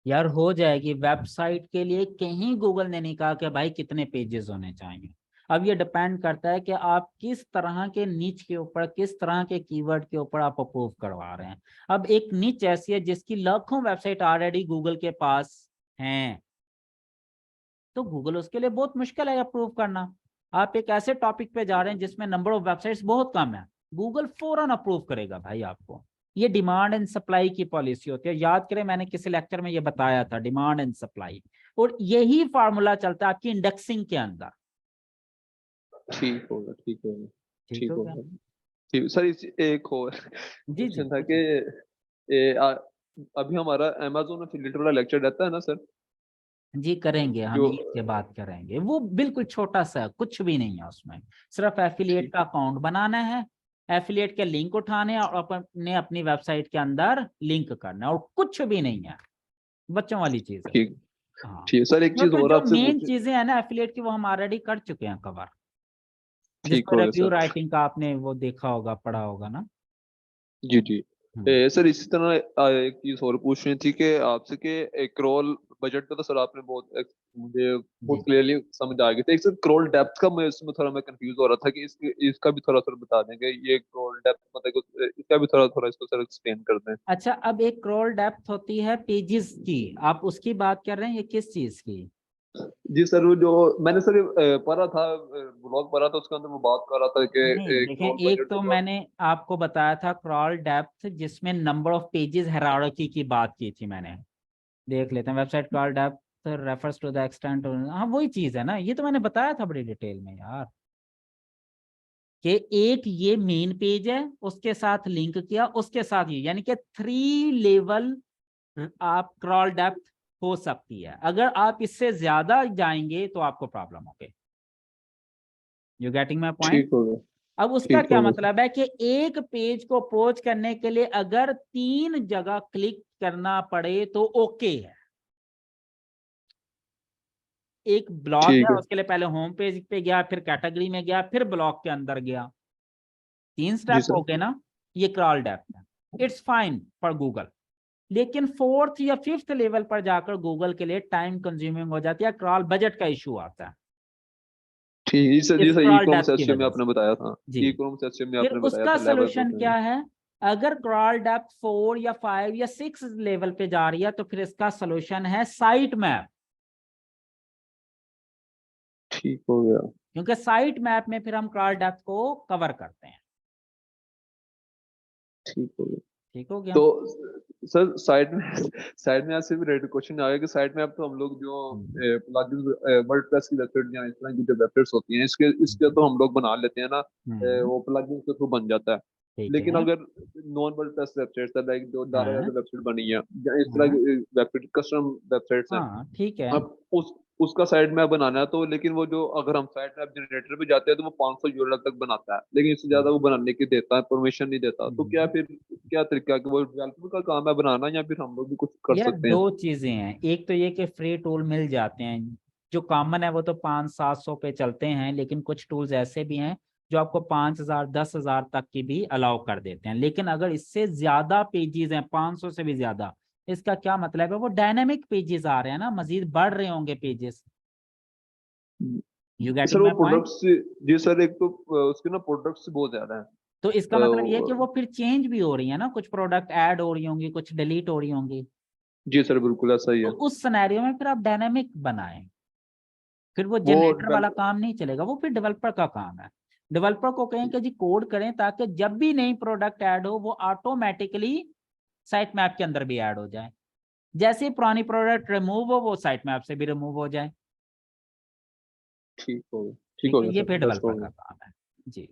यार हो जाएगी। वेबसाइट के लिए कहीं गूगल ने नहीं कहा कि भाई कितने पेजेस होने चाहिए। अब ये डिपेंड करता है कि आप किस तरह के नीच के ऊपर, किस तरह के कीवर्ड के ऊपर आप अप्रूव करवा रहे हैं। अब एक नीच ऐसी है जिसकी लाखों वेबसाइट ऑलरेडी गूगल के पास हैं, तो गूगल उसके लिए बहुत मुश्किल है अप्रूव करना। आप एक ऐसे टॉपिक पे जा रहे हैं जिसमें नंबर ऑफ वेबसाइट्स बहुत कम है, गूगल फौरन अप्रूव करेगा भाई आपको। ये डिमांड एंड सप्लाई की पॉलिसी होती है। याद करें मैंने किसी लेक्चर में ये बताया था, डिमांड एंड सप्लाई, और यही फार्मूला चलता है आपकी इंडेक्सिंग के अंदर। ठीक होगा, ठीक होगा, ठीक ठीक हो गया? होगा। ठीक सर, एक और जी जी क्वेश्चन था कि अभी हमारा अमेजोन एफिलिएट वाला लेक्चर रहता है ना सर? जी करेंगे, हम जो ईद के बाद करेंगे। वो बिल्कुल छोटा सा, कुछ भी नहीं है उसमें, सिर्फ एफिलिएट ठीक का अकाउंट बनाना है, एफिलिएट के लिंक उठाने हैं और अपने अपनी वेबसाइट के अंदर लिंक करना है, और कुछ भी नहीं है, बच्चों वाली चीज है। ठीक हाँ, ठीक सर, एक चीज क्योंकि और जो आपसे मेन पूछ। चीजें हैं ना एफिलिएट की वो हम ऑलरेडी कर चुके हैं कवर, ठीक जिसमें हो गया रिव्यू सर। राइटिंग का आपने वो देखा होगा, पढ़ा होगा ना। जी जी। हम्म। सर इसी तरह एक चीज और पूछनी थी कि आपसे कि क्रोल बजट का तो सर आपने मुझे बहुत जी क्लियरली समझ आ गया था। एक सर क्रोल डेप्थ का मैं इसमें थोड़ा मैं कंफ्यूज हो रहा था कि इसका भी थोड़ा थोड़ा बता देंगे, ये क्रोल डेप्थ मतलब इसका भी थोड़ा थोड़ा इसको सर एक्सप्लेन कर दें। अच्छा, अब एक क्रॉल डेप्थ होती है पेजेस की, आप उसकी बात कर रहे हैं, ये किस चीज की? जी सर, वो जो मैंने सर पढ़ा था, ब्लॉग पढ़ा था, उसके अंदर वो बात कर रहा था नहीं कि देखें, क्रोल एक बजट तो जो। मैंने आपको बताया था क्रॉल डेप्थ, जिसमें नंबर ऑफ पेजेस हायरार्की की बात की थी मैंने। देख लेते हैं, website crawl depth refers to the extent, हाँ वही चीज है ना, ये तो मैंने बताया था बड़ी डिटेल में यार, कि एक ये मेन पेज है, उसके साथ लिंक किया, उसके साथ ये, यानी कि 3 लेवल आप क्रॉल डेप्थ हो सकती है। अगर आप इससे ज्यादा जाएंगे तो आपको प्रॉब्लम होगी। You getting my point? ठीक हो गया, अब उसका ठीक क्या हो गया सर। मतलब है कि एक पेज को अप्रोच करने के लिए अगर 3 जगह क्लिक करना पड़े तो ओके है। एक ब्लॉग ठीक है, है, उसके लिए पहले होम पेज पे गया, फिर कैटेगरी में गया, फिर ब्लॉग के अंदर गया, 3 जी स्टेप सर। हो गए ना। ये क्रॉल डेप्थ है, इट्स फाइन फॉर गूगल। लेकिन 4th या 5th लेवल पर जाकर गूगल के लिए टाइम कंज्यूमिंग हो जाती है, क्रॉल बजट का इशू आता है ठीक जी सर, जी इस सर, ई क्रॉल कॉमर्स डेप्थ की एसईओ में वजह से। आपने बताया था, जी, ई कॉमर्स एसईओ में फिर आपने बताया उसका था लेवल्स सोल्यूशन होते हैं। क्या है? अगर क्रॉल डेप्थ 4 या 5 या 6 लेवल पे जा रही है तो फिर इसका सोल्यूशन है साइट मैप। ठीक हो गया, क्योंकि साइट मैप में फिर हम क्रॉल डेप्थ को कवर करते हैं। ठीक हो गया। ठीक हो गया? तो सर साइड में आपसे भी रेड क्वेश्चन आ गया कि साइड में अब तो हम लोग जो हम्म, वर्डप्रेस की वेबसाइट या इस तरह की जो वेबसाइट्स होती हैं, इसके इसके तो हम लोग बना लेते हैं ना, हम्म, वो प्लगइन के थ्रू बन जाता है। ठीक लेकिन है। अगर नॉन वर्डप्रेस वेबसाइट्स है, लाइक जो डारा हाँ वेबसाइट बनी है या इस तरह हाँ की वेबसाइट कस्टम वेबसाइट्स हैं, हाँ, ठीक है। अब उसका साइड मैप बनाना है तो, लेकिन वो जो अगर हम साइड मैप जनरेटर पे जाते हैं तो वो 500 यूआरएल तक बनाता है, लेकिन इससे ज्यादा वो बनाने की देता है, परमिशन नहीं देता। तो क्या हम्म। फिर क्या तरीका है कि वो डेवलपर का काम है बनाना, या फिर हम लोग भी कुछ कर यार सकते हैं? 2 चीजें हैं, एक तो ये कि फ्री टूल मिल जाते हैं, जो कॉमन है वो तो 500-700 पे चलते हैं, लेकिन कुछ टूल्स ऐसे भी हैं जो आपको 5000 10,000 तक की भी अलाउ कर देते हैं। लेकिन अगर इससे ज्यादा पेजेस हैं, 500 से भी ज्यादा, इसका क्या मतलब है? वो डायनेमिक पेजेस आ रहे हैं ना, मजीद बढ़ रहे होंगे पेजेस, यू सर गेटिंग वो माय पॉइंट? प्रोडक्ट्स, जी सर, एक तो उसके ना प्रोडक्ट्स बहुत ज्यादा हैं। तो इसका मतलब ये है कि अ, वो फिर चेंज भी हो रही है ना, कुछ प्रोडक्ट ऐड हो रही होंगी, कुछ डिलीट हो रही होंगी। जी सर बिल्कुल ऐसा ही तो है। उस सिनेरियो में फिर आप डायनामिक बनाएं, फिर वो वो जनरेटर वाला काम नहीं चलेगा, वो फिर डेवलपर का काम है। डेवलपर को कहें कि जी कोड करें ताकि जब भी नई प्रोडक्ट ऐड हो वो ऑटोमेटिकली साइट मैप के अंदर भी ऐड हो जाए, जैसे ही पुरानी प्रोडक्ट रिमूव हो वो साइट मैप से भी रिमूव हो जाए। ठीक हो गया, ठीक ठीक हो है, गया ये सर, फिर बस हो डेवलपर का गया। काम है जी।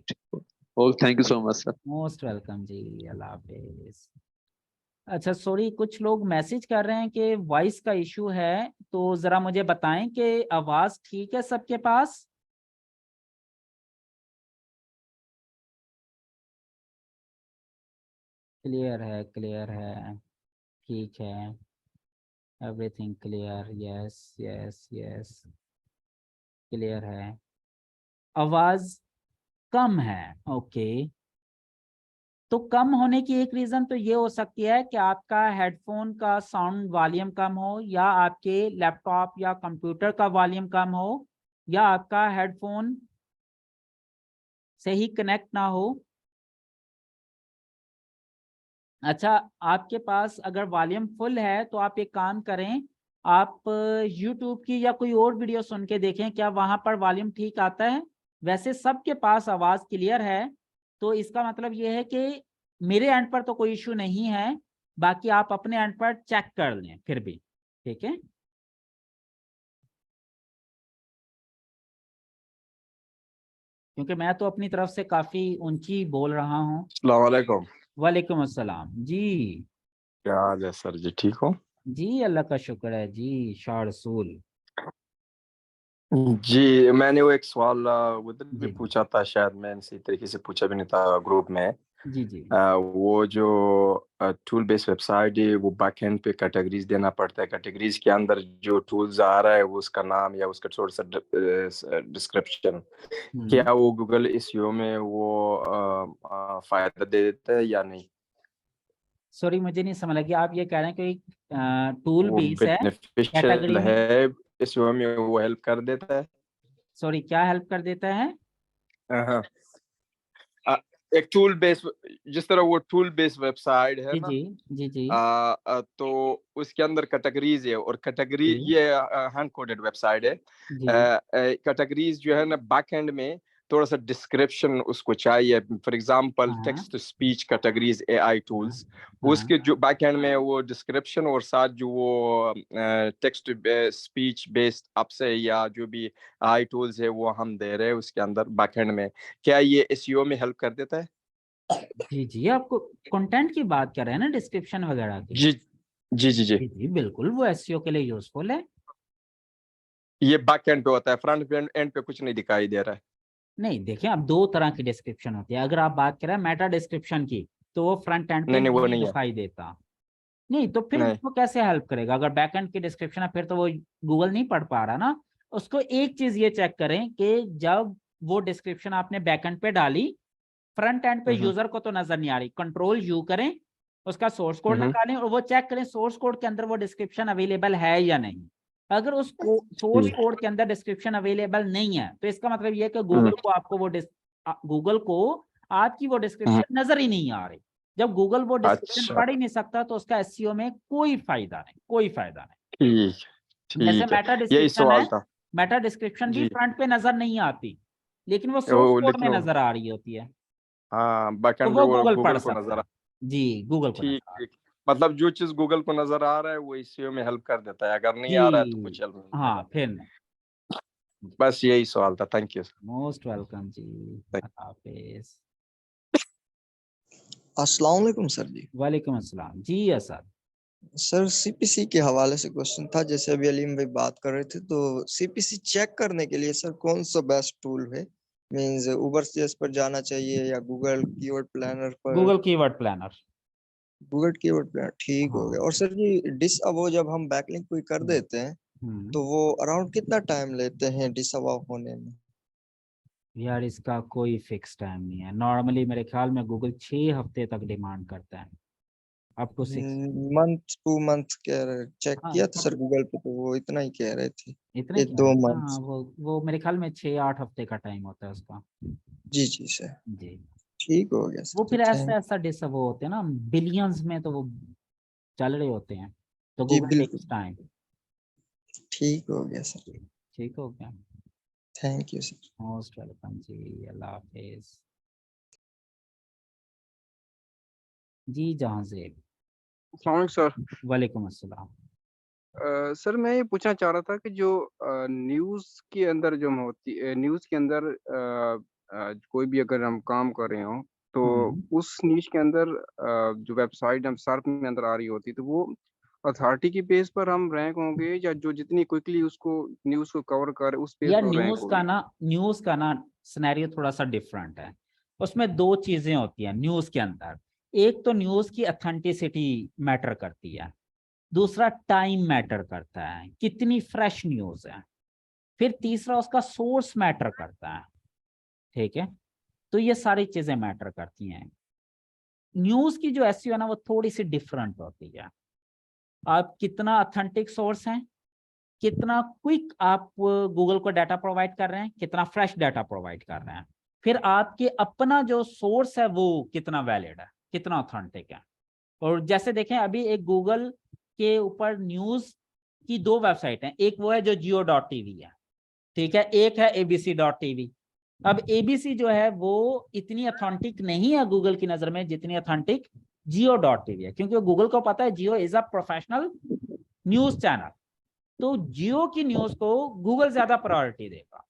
और thank you so much sir. Most welcome जी, अल्लाह हाफिज। अच्छा सॉरी, कुछ लोग मैसेज कर रहे हैं कि वॉइस का इशू है, तो जरा मुझे बताएं कि आवाज ठीक है सबके पास? क्लियर है, क्लियर है, ठीक है, everything clear, yes yes yes, clear है। आवाज कम है, ओके। तो कम होने की एक रीजन तो ये हो सकती है कि आपका हेडफोन का साउंड वॉल्यूम कम हो, या आपके लैपटॉप या कंप्यूटर का वॉल्यूम कम हो, या आपका हेडफोन सही कनेक्ट ना हो। अच्छा, आपके पास अगर वॉल्यूम फुल है तो आप एक काम करें, आप YouTube की या कोई और वीडियो सुन के देखें क्या वहां पर वॉल्यूम ठीक आता है। वैसे सबके पास आवाज क्लियर है, तो इसका मतलब ये है कि मेरे एंड पर तो कोई इशू नहीं है, बाकी आप अपने एंड पर चेक कर लें फिर भी, ठीक है। क्योंकि मैं तो अपनी तरफ से काफी ऊंची बोल रहा हूँ। अस्सलाम वालेकुम। वालेकुम अस्सलाम जी। क्या हाल है सर जी, ठीक हो? जी अल्लाह का शुक्र है जी, शाह रसूल। जी मैंने वो एक सवाल उधर भी जी पूछा था, शायद मैं इसी तरीके से पूछा भी नहीं था ग्रुप में। जी जी वो जो टूल बेस्ड वेबसाइट है वो बैकएंड पे कैटेगरीज देना पड़ता है, कैटेगरीज के अंदर जो टूल्स आ रहा है वो उसका नाम या उसका थोड़ा सा डिस्क्रिप्शन, क्या वो गूगल एसईओ में वो फायदा दे देता है या नहीं? सॉरी मुझे नहीं समझ लगी, आप ये कह रहे हैं कि टूल वो बेस है बेनिफिशियल कैटेगरी में? है एसईओ में, वो हेल्प कर देता है? सॉरी क्या हेल्प कर देता है? हाँ, एक टूल बेस, जिस तरह वो टूल बेस वेबसाइट है जी ना, जी जी जी तो उसके अंदर कैटेगरीज है, और कैटेगरी जी ये हैंड कोडेड वेबसाइट है। जी कैटेगरीज जो है ना, बैक एंड में थोड़ा सा डिस्क्रिप्शन उसको चाहिए। फॉर एग्जांपल हाँ text to speech categories AI हाँ टूल्स, हाँ। उसके जो बैक एंड में वो डिस्क्रिप्शन और साथ जो वो टेक्स्ट स्पीच बेस्ड ऐप से या जो भी आई टूल्स है वो हम दे रहे हैं उसके अंदर बैक एंड में, क्या ये एसईओ में हेल्प कर देता है? जी जी, आपको कंटेंट की बात कर रहे हैं ना, डिस्क्रिप्शन वगैरह की? जी जी जी जी। जी जी बिल्कुल, वो एसईओ के लिए यूजफुल है। ये बैक एंड पे होता है, फ्रंट एंड पे कुछ नहीं दिखाई दे रहा है? नहीं देखिए, अब दो तरह की डिस्क्रिप्शन होती है। अगर आप बात करें मेटा डिस्क्रिप्शन की, तो वो फ्रंट एंड पे नहीं नहीं, वो नहीं नहीं है। दिखाई देता। नहीं तो फिर नहीं। वो कैसे हेल्प करेगा? अगर बैकएंड की डिस्क्रिप्शन है फिर तो वो गूगल नहीं पढ़ पा रहा ना। उसको एक चीज ये चेक करें कि जब वो डिस्क्रिप्शन आपने बैकएंड पे डाली, फ्रंट एंड पे हम्म यूजर को तो नजर नहीं आ रही, कंट्रोल यू करें, उसका सोर्स कोड हम्म। निकालें और वो चेक करें सोर्स कोड के अंदर वो डिस्क्रिप्शन अवेलेबल है या नहीं। अगर उस सोर्स ठीक। कोड के अंदर डिस्क्रिप्शन अवेलेबल नहीं है तो इसका मतलब ये है कि हम्म गूगल को आपको वो गूगल को आपकी वो हम्म। डिस्क्रिप्शन नजर ही नहीं आ रही। जब गूगल वो डिस्क्रिप्शन अच्छा, पढ़ ही नहीं सकता तो उसका एसईओ में कोई फायदा नहीं, कोई फायदा ठीक नहीं। जैसे ठीक है, मेटा यही डिस्क्रिप्शन है, सवाल था मेटा डिस्क्रिप्शन भी जी। फ्रंट पे नजर नहीं आती, लेकिन वो सोर्स वो कोड में लेकिन वो, नजर आ रही होती है, हाँ तो बैकएंड पे वो वो गूगल पढ़ गूगल को सकता नजर है। आ। जी गूगल को ठीक नजर आ रहा ठीक, मतलब जो चीज गूगल को नजर आ रहा है वो एसईओ में हेल्प कर देता है, अगर है। नहीं आ रहा है तो जी कुछ हेल्प नहीं हाँ, करेगा। फिर नहीं। बस यही सवाल था, थैंक यू मोस्ट वेलकम जी, सर। अल्लाह हाफिज। अस्सलाम वालेकुम सर जी। वालेकुम अस्सलाम जी असद। सर सीपीसी के हवाले से क्वेश्चन था, जैसे अभी अलीम भाई बात कर रहे थे, तो सीपीसी चेक करने के लिए सर कौन सा बेस्ट टूल है? मींस उबरसीएस पर जाना चाहिए या गूगल कीवर्ड प्लानर पर? Google keyword planner. Google keyword planner ठीक हो हाँ। गया। और सर जी डिसअवो जब हम बैकलिंक कोई कर देते हैं हम्म। तो वो अराउंड कितना टाइम लेते हैं डिसअवो होने में? यार इसका कोई फिक्स टाइम नहीं है, नॉर्मली मेरे ख्याल में गूगल 6 हफ्ते तक डिमांड करता है। Up to 6। Month 2 month check हाँ किया था सर गूगल पे, तो वो इतना ही कह रहे थे, इतने ही 1-2 कह रहे हैं। हाँ, मंथ। वो मेरे ख्याल में 6-8 हफ्ते का टाइम होता है उसका। जी जी सर, जी। ठीक हो गया वो सर, फिर तो ऐसा थैंक। ऐसा डिस वो होते हैं ना, बिलियंस में तो वो चल रहे होते हैं, तो जी गूगल बिल्कुल, टेक्स टाइम। ठीक हो गया सर, ठीक हो गया। Thank you sir. Most welcome जी, अल्लाह हाफिज। जी जहाँ से। अस्सलाम वालेकुम सर। वालेकुम अस्सलाम। सर मैं ये पूछना चाह रहा था कि जो न्यूज़ के अंदर जो होती है, न्यूज़ के अंदर कोई भी अगर हम काम कर रहे हो तो उस न्यूज़ के अंदर जो वेबसाइट हम सर्च में अंदर आ रही होती है, तो वो अथॉरिटी की बेस पर हम रैंक होंगे या जो जितनी क्विकली उसको न्यूज़ को कवर करे उस बेस यार पर रैंक होगी? न्यूज का ना सिनेरियो थोड़ा सा डिफरेंट है। उसमें दो चीजें होती हैं न्यूज के अंदर। एक तो न्यूज की अथेंटिसिटी मैटर करती है, दूसरा टाइम मैटर करता है, कितनी फ्रेश न्यूज है, फिर तीसरा उसका सोर्स मैटर करता है। ठीक है, तो ये सारी चीजें मैटर करती हैं। न्यूज की जो एसईओ है ना वो थोड़ी सी डिफरेंट होती है। आप कितना अथेंटिक सोर्स है, कितना क्विक आप गूगल को डाटा प्रोवाइड कर रहे हैं, कितना फ्रेश डाटा प्रोवाइड कर रहे हैं, फिर आपके अपना जो सोर्स है वो कितना वैलिड है, कितना ऑथेंटिक है। और जैसे देखें अभी एक गूगल के ऊपर न्यूज की दो वेबसाइट हैं, एक वो है जो जियो.टीवी है, ठीक है, एक है abc.tv। अब एबीसी जो है वो इतनी अथेंटिक नहीं है गूगल की नजर में जितनी अथेंटिक जियो.टीवी है, क्योंकि गूगल को पता है Geo is a professional news channel, तो जियो की न्यूज को गूगल ज्यादा प्रायोरिटी देगा।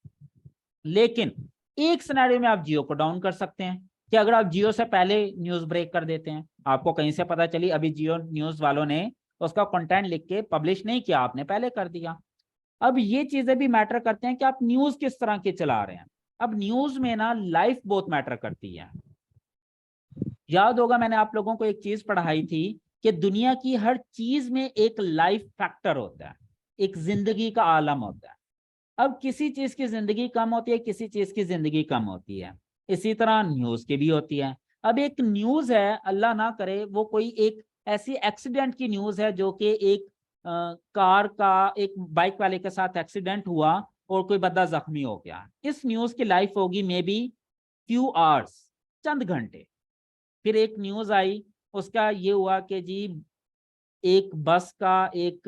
लेकिन एक सिनेरियो में आप जियो को डाउन कर सकते हैं कि अगर आप जियो से पहले न्यूज ब्रेक कर देते हैं, आपको कहीं से पता चली, अभी जियो न्यूज वालों ने उसका कंटेंट लिख के पब्लिश नहीं किया, आपने पहले कर दिया। अब ये चीजें भी मैटर करते हैं कि आप न्यूज किस तरह की चला रहे हैं। अब न्यूज में ना लाइफ बहुत मैटर करती है। याद होगा मैंने आप लोगों को एक चीज पढ़ाई थी कि दुनिया की हर चीज में एक लाइफ फैक्टर होता है, एक जिंदगी का आलम होता है। अब किसी चीज की जिंदगी कम होती है, किसी चीज की जिंदगी कम होती है, इसी तरह न्यूज की भी होती है। अब एक न्यूज है, अल्लाह ना करे वो कोई एक ऐसी एक्सीडेंट की न्यूज है जो कि एक कार का एक बाइक वाले के साथ एक्सीडेंट हुआ और कोई बंदा जख्मी हो गया, इस न्यूज की लाइफ होगी मे बी फ्यू आवर्स, चंद घंटे। फिर एक न्यूज आई, उसका ये हुआ कि जी एक बस का एक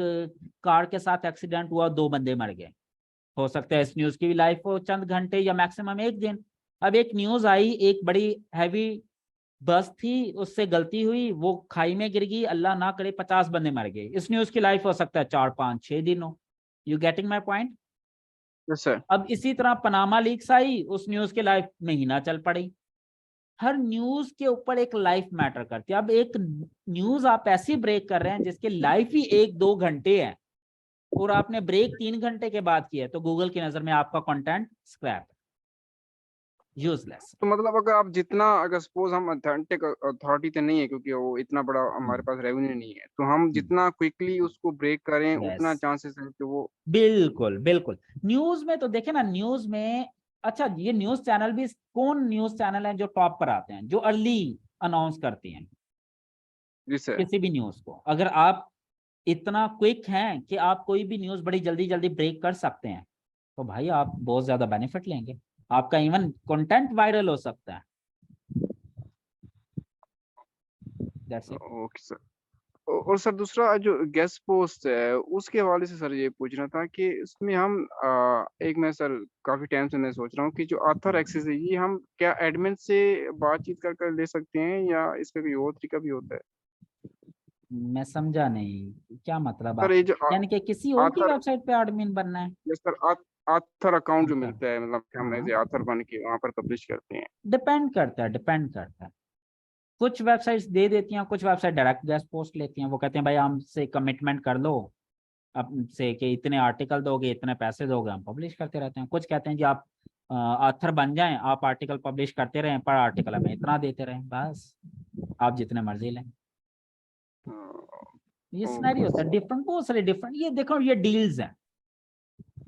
कार के साथ एक्सीडेंट हुआ, 2 बंदे मर गए। हो सकता है इस न्यूज की भी लाइफ हो चंद घंटे या मैक्सिमम एक दिन। अब एक न्यूज आई, एक बड़ी हैवी बस थी, उससे गलती हुई, वो खाई में गिर गई, अल्लाह ना करे 50 बंदे मर गए, इस न्यूज की लाइफ हो सकता है 4-5-6 दिन हो। You getting my point? Yes sir. अब इसी तरह पनामा लीक्स आई, उस न्यूज की लाइफ महीना चल पड़ी। हर न्यूज के ऊपर एक लाइफ मैटर करती है। अब एक न्यूज आप ऐसी ब्रेक कर रहे हैं जिसकी लाइफ ही 1-2 घंटे है और आपने ब्रेक 3 घंटे के बाद किया है, तो गूगल की नजर में आपका कंटेंट स्क्रैप, यूजलेस। तो मतलब अगर आप जितना, अगर सपोज हम अथेंटिक अथॉरिटी तो नहीं है क्योंकि वो इतना बड़ा हमारे पास रेवेन्यू नहीं है, तो हम जितना क्विकली उसको ब्रेक करें उतना यस, चांसेस है कि वो। बिल्कुल बिल्कुल। न्यूज में तो देखे ना, न्यूज में अच्छा ये न्यूज चैनल भी, कौन न्यूज चैनल है जो टॉप पर आते हैं, जो अर्ली अनाउंस करती हैं जी सर। किसी भी न्यूज को। अगर आप इतना क्विक हैं कि आप कोई भी न्यूज बड़ी जल्दी जल्दी ब्रेक कर सकते हैं, तो भाई आप बहुत ज्यादा बेनिफिट लेंगे, आपका इवन कंटेंट वायरल हो सकता है। That's it. Okay sir. और सर दूसरा जो गेस्ट पोस्ट है उसके हवाले से सर ये पूछना था कि इसमें हम एक, मैं सर काफी टाइम से मैं सोच रहा हूँ कि जो ऑथर एक्सेस है ये हम क्या एडमिन से बातचीत कर कर ले सकते हैं या इसका कोई और तरीका भी होता है? मैं समझा नहीं, क्या मतलब सर ये आप, जो यानी कि किसी और की ऑथर, वेबसाइट पे एडमिन बनना है? ये सर ऑथर अकाउंट जो अच्छा, मिलता है, मतलब कि हम हाँ, ऐसे ऑथर बन के वहाँ पर पब्लिश करते हैं। डिपेंड करता है, डिपेंड करता है। कुछ वेबसाइट्स दे देती हैं, कुछ वेबसाइट डायरेक्ट गेस्ट पोस्ट लेती हैं। वो कहते हैं भाई हमसे कमिटमेंट कर लो अब से कि इतने आर्टिकल दोगे, इतने पैसे दोगे, हम पब्लिश करते रहते हैं। कुछ कहते हैं जी आप ऑथर बन जाएं, आप आर्टिकल पब्लिश करते रहें, पर आर्टिकल हमें इतना देते रहें, बस आप जितने मर्जी लें। ये सिनेरियो ओके होता है सर। डिफरेंट, बहुत सारे डिफरेंट। ये देखो ये डील्स हैं,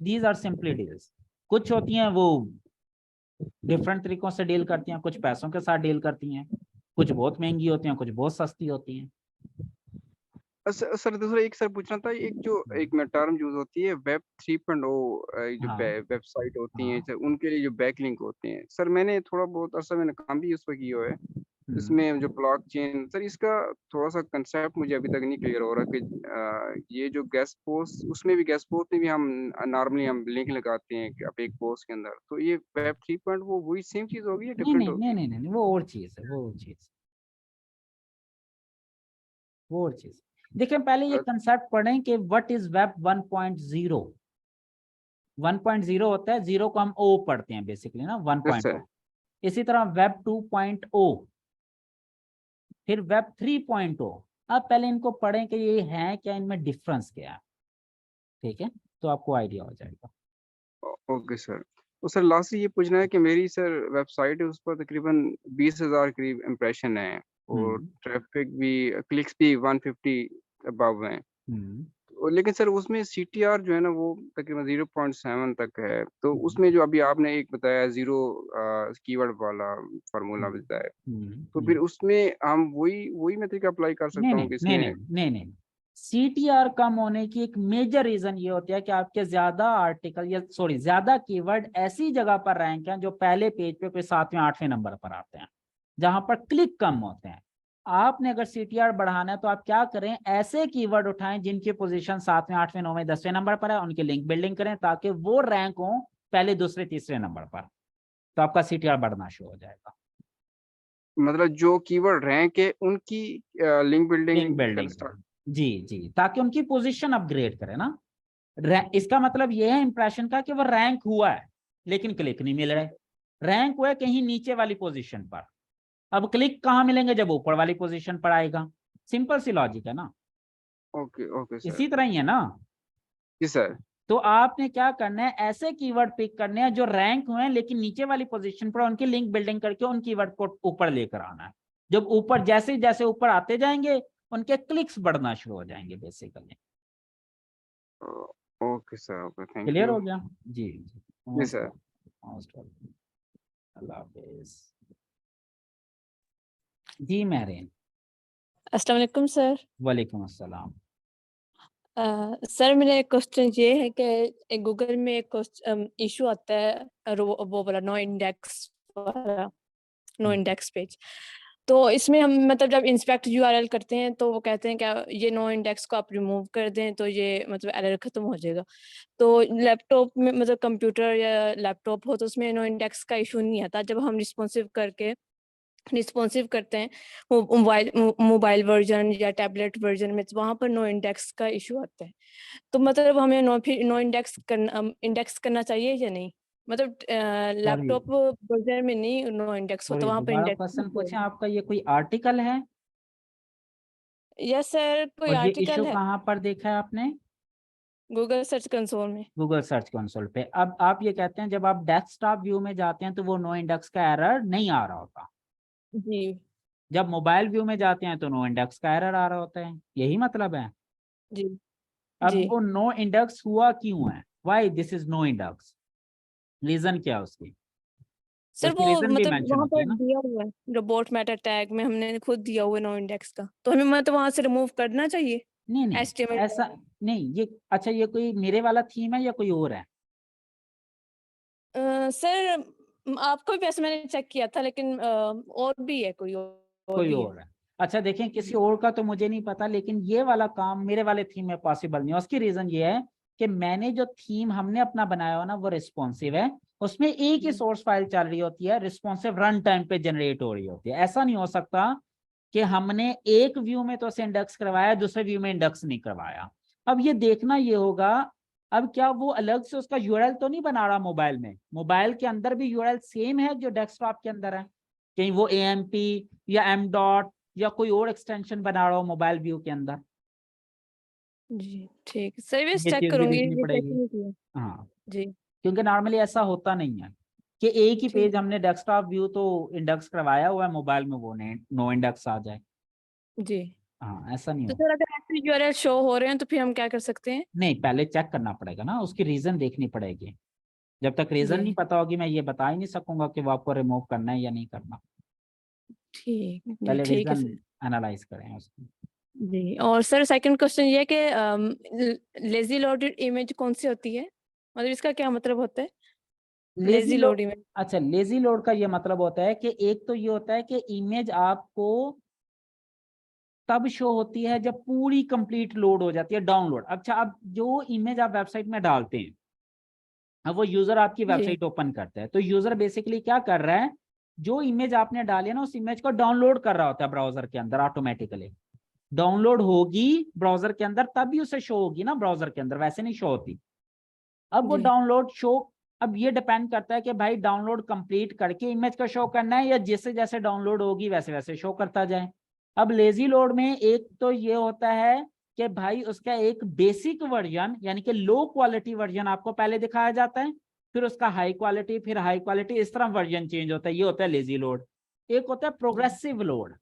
दीज आर सिंपली डील्स। कुछ होती हैं वो डिफरेंट तरीकों से डील करती हैं, कुछ पैसों के साथ डील करती हैं, कुछ बहुत महंगी होती हैं, कुछ बहुत सस्ती होती हैं। सर दूसरा एक सर पूछना था, एक जो एक में टर्म यूज होती है वेब 3.0, जो हाँ वेबसाइट होती हैं हाँ सर, उनके लिए जो बैकलिंक होते हैं सर, मैंने थोड़ा बहुत अरसा मैंने काम भी उस पर किया है। इसमें जो ब्लॉकचेन सर, इसका थोड़ा सा कंसेप्ट मुझे अभी तक नहीं क्लियर हो रहा कि ये जो गेस्ट पोस्ट, उसमें भी गेस्ट पोस्ट में भी हम नॉर्मली हम लिंक लगाते हैं कि अब एक पोस्ट के अंदर, तो ये वेब 3.0 वो वही सेम चीज होगी या नहीं डिफरेंट नहीं होगी? नहीं नहीं नहीं, वो और चीज है, वो और चीज, वो और चीज। देखिए पहले ये कंसेप्ट पढ़ें कि व्हाट इज वेब 1.0। 1.0 होता है, जीरो को हम ओ पढ़ते हैं बेसिकली ना, 1.0। इसी तरह वेब 2.0, फिर वेब 3.0। अब पहले इनको पढ़ें कि ये है क्या, इनमें डिफरेंस क्या है, ठीक है, तो आपको आइडिया हो जाएगा। Okay sir. तो सर लास्ट ये पूछना है कि मेरी सर वेबसाइट है, उस पर तकरीबन 20,000 करीब इम्प्रेशन है और ट्रैफिक भी, क्लिक्स भी 150 अबव हैं। लेकिन सर उसमें CTR जो है ना वो तकरीबन 0.7 तक है, तो उसमें जो अभी आपने एक बताया जीरो कीवर्ड वाला फार्मूला बताया, तो फिर उसमें हम वही वही मैं तरीका अप्लाई कर नहीं सकता हूँ नहीं कि नहीं इसमें? नहीं नहीं नहीं, CTR कम होने की एक मेजर रीजन ये होती है कि आपके ज्यादा आर्टिकल या सॉरी ज्यादा कीवर्ड ऐसी जगह पर रैंक हैं जो पहले पेज पे कोई 7वें 8वें नंबर पर आते हैं, जहां पर क्लिक कम होते हैं। आपने अगर CTR बढ़ाना है तो आप क्या करें, ऐसे कीवर्ड उठाएं जिनकी पोजीशन 7वें 8वें 9वें 10वें नंबर पर है, उनकी लिंक बिल्डिंग करें ताकि वो रैंक हो पहले दूसरे तीसरे नंबर पर, तो आपका CTR बढ़ना शुरू हो जाएगा। मतलब जो कीवर्ड रैंक है उनकी link link building building, start? जी जी, ताकि उनकी पोजीशन अपग्रेड करे ना। इसका मतलब यह है इंप्रेशन का कि वो रैंक हुआ है लेकिन क्लिक नहीं मिल रहे, रैंक हुआ है कहीं नीचे वाली पोजीशन पर, अब क्लिक कहाँ मिलेंगे, जब ऊपर वाली पोजीशन पर आएगा। सिंपल सी लॉजिक है ना। Okay okay sir. इसी तरह ही है ना। जी सर। तो आपने क्या करना है, ऐसे कीवर्ड पिक करने हैं जो रैंक हुए हैं लेकिन नीचे वाली पोजीशन पर, उनकी लिंक बिल्डिंग करके उन कीवर्ड को ऊपर लेकर आना है। जब ऊपर जैसे जैसे ऊपर आते जाएंगे उनके क्लिक्स बढ़ना शुरू हो जाएंगे basically. Okay sir, okay, thank clear you. हो गया? जी जी जी सर। अल्लाह हाफिज। जी महरीन। अस्सलाम वालेकुम सर। वालेकुम अस्सलाम। सर मेरा एक क्वेश्चन ये है कि गूगल में एक इशू आता है वो वाला नो इंडेक्स वाला, नो इंडेक्स पेज। तो इसमें हम मतलब जब इंस्पेक्ट यूआरएल करते हैं तो वो कहते हैं क्या ये नो इंडेक्स को आप रिमूव कर दें तो ये मतलब एरर खत्म हो जाएगा। तो लैपटॉप में मतलब कंप्यूटर या लैपटॉप हो तो उसमें नो इंडेक्स का इशू नहीं आता, जब हम रिस्पॉन्सिव करते हैं मोबाइल वर्जन या टैबलेट वर्जन में, तो वहाँ पर नो इंडेक्स का इशू आता है। तो मतलब हमें नो इंडेक्स करना चाहिए या नहीं? मतलब सॉरी लैपटॉप वर्जन में नहीं नो इंडेक्स हो तो सॉरी, वहाँ पर दोबारा इंडेक्स। क्वेश्चन पूछें, आपका ये कोई आर्टिकल है यस सर, कोई और ये इशू आर्टिकल है कहाँ पर देखा है आपने? गूगल सर्च कंसोल में। गूगल सर्च कंसोल पे। अब आप ये कहते हैं जब आप डेस्कटॉप व्यू में जाते हैं तो वो नो इंडेक्स का एरर नहीं आ रहा होता, जी जब मोबाइल व्यू में जाते हैं तो नो इंडेक्स का एरर आ रहा होता है, यही मतलब है? जी अब जी। वो नो इंडेक्स हुआ क्यों है, why this is no index, reason क्या है उसकी? सर उसकी वो रीजन भी मतलब मेंशन वहाँ होती पर है ना। दिया हुआ है रोबोट मैटर टैग में, हमने खुद दिया हुआ है नो इंडेक्स का, तो हमें मतलब वहाँ से रिमूव करना चाहिए नहीं नहीं HTML ऐसा नहीं, ये अच्छा ये कोई मेरे वाला थीम है या कोई और है? सर आपको भी वैसे मैंने चेक किया था लेकिन और भी है, कोई और कोई भी है। और है? अच्छा देखें, किसी और का तो मुझे नहीं पता, लेकिन ये वाला काम मेरे वाले थीम में पॉसिबल नहीं है। उसकी रीजन ये है कि मैंने जो थीम हमने अपना बनाया हो ना वो रिस्पॉन्सिव है, उसमें एक ही सोर्स फाइल चल रही होती है, रिस्पॉन्सिव रन टाइम पे जनरेट हो रही होती है। ऐसा नहीं हो सकता कि हमने एक व्यू में तो उसे इंडेक्स करवाया दूसरे व्यू में इंडेक्स नहीं करवाया। अब ये देखना ये होगा, अब क्या वो अलग से उसका यूआरएल तो नहीं बना रहा मोबाइल में, मोबाइल के अंदर भी यूआरएल सेम है जो डेस्कटॉप के अंदर है, कहीं वो AMP या M. या कोई और एक्सटेंशन बना रहा हो मोबाइल व्यू के अंदर, जी ठीक सर, मैं ये चेक चीज भी करूंगी, देखनी ये चेक पड़ेगी। नहीं किया। हाँ, जी क्योंकि नॉर्मली ऐसा होता नहीं है कि एक ही ठीक। पेज हमने डेस्कटॉप व्यू तो इंडेक्स करवाया हुआ है, मोबाइल में वो नो इंडेक्स आ जाए। जी हाँ ऐसा नहीं तो होता। सर अगर ऐसे यूआरएल शो हो रहे हैं तो फिर हम क्या कर सकते हैं? नहीं, पहले चेक करना पड़ेगा ना, उसकी रीजन देखनी पड़ेगी। जब तक रीजन नहीं जी पता होगी मैं ये बता ही नहीं सकूंगा कि वो आपको रिमूव करना है या नहीं करना। ठीक जी पहले ठीक है रीजन सर। एनालाइज करें उसको। जी। और सर सेकंड क्वेश्चन ये है कि लेजी लोडेड इमेज कौन सी होती है, मतलब इसका क्या मतलब होता है? Lazy load image. अच्छा, लेजी लोड का ये मतलब होता है कि एक तो ये होता है कि इमेज आपको तब शो होती है जब पूरी कंप्लीट लोड हो जाती है, डाउनलोड। अच्छा, अब जो इमेज आप वेबसाइट में डालते हैं, अब वो यूजर आपकी जी वेबसाइट ओपन करता है, तो यूजर बेसिकली क्या कर रहा है, जो इमेज आपने डाली है ना, उस इमेज को डाउनलोड कर रहा होता है ब्राउजर के अंदर ऑटोमेटिकली। डाउनलोड होगी ब्राउजर के अंदर तभी उसे शो होगी ना ब्राउजर के अंदर, वैसे नहीं शो होती। अब वो जी डाउनलोड शो, अब ये डिपेंड करता है कि भाई डाउनलोड कंप्लीट करके इमेज का शो करना है या जैसे जैसे डाउनलोड होगी वैसे वैसे शो करता जाए। अब लेजी लोड में एक तो ये होता है कि भाई उसका एक बेसिक वर्जन यानी कि लो क्वालिटी वर्जन आपको पहले दिखाया जाता है, फिर उसका हाई क्वालिटी, फिर हाई क्वालिटी, इस तरह वर्जन चेंज होता है, ये होता है लेजी लोड। एक होता है प्रोग्रेसिव लोड।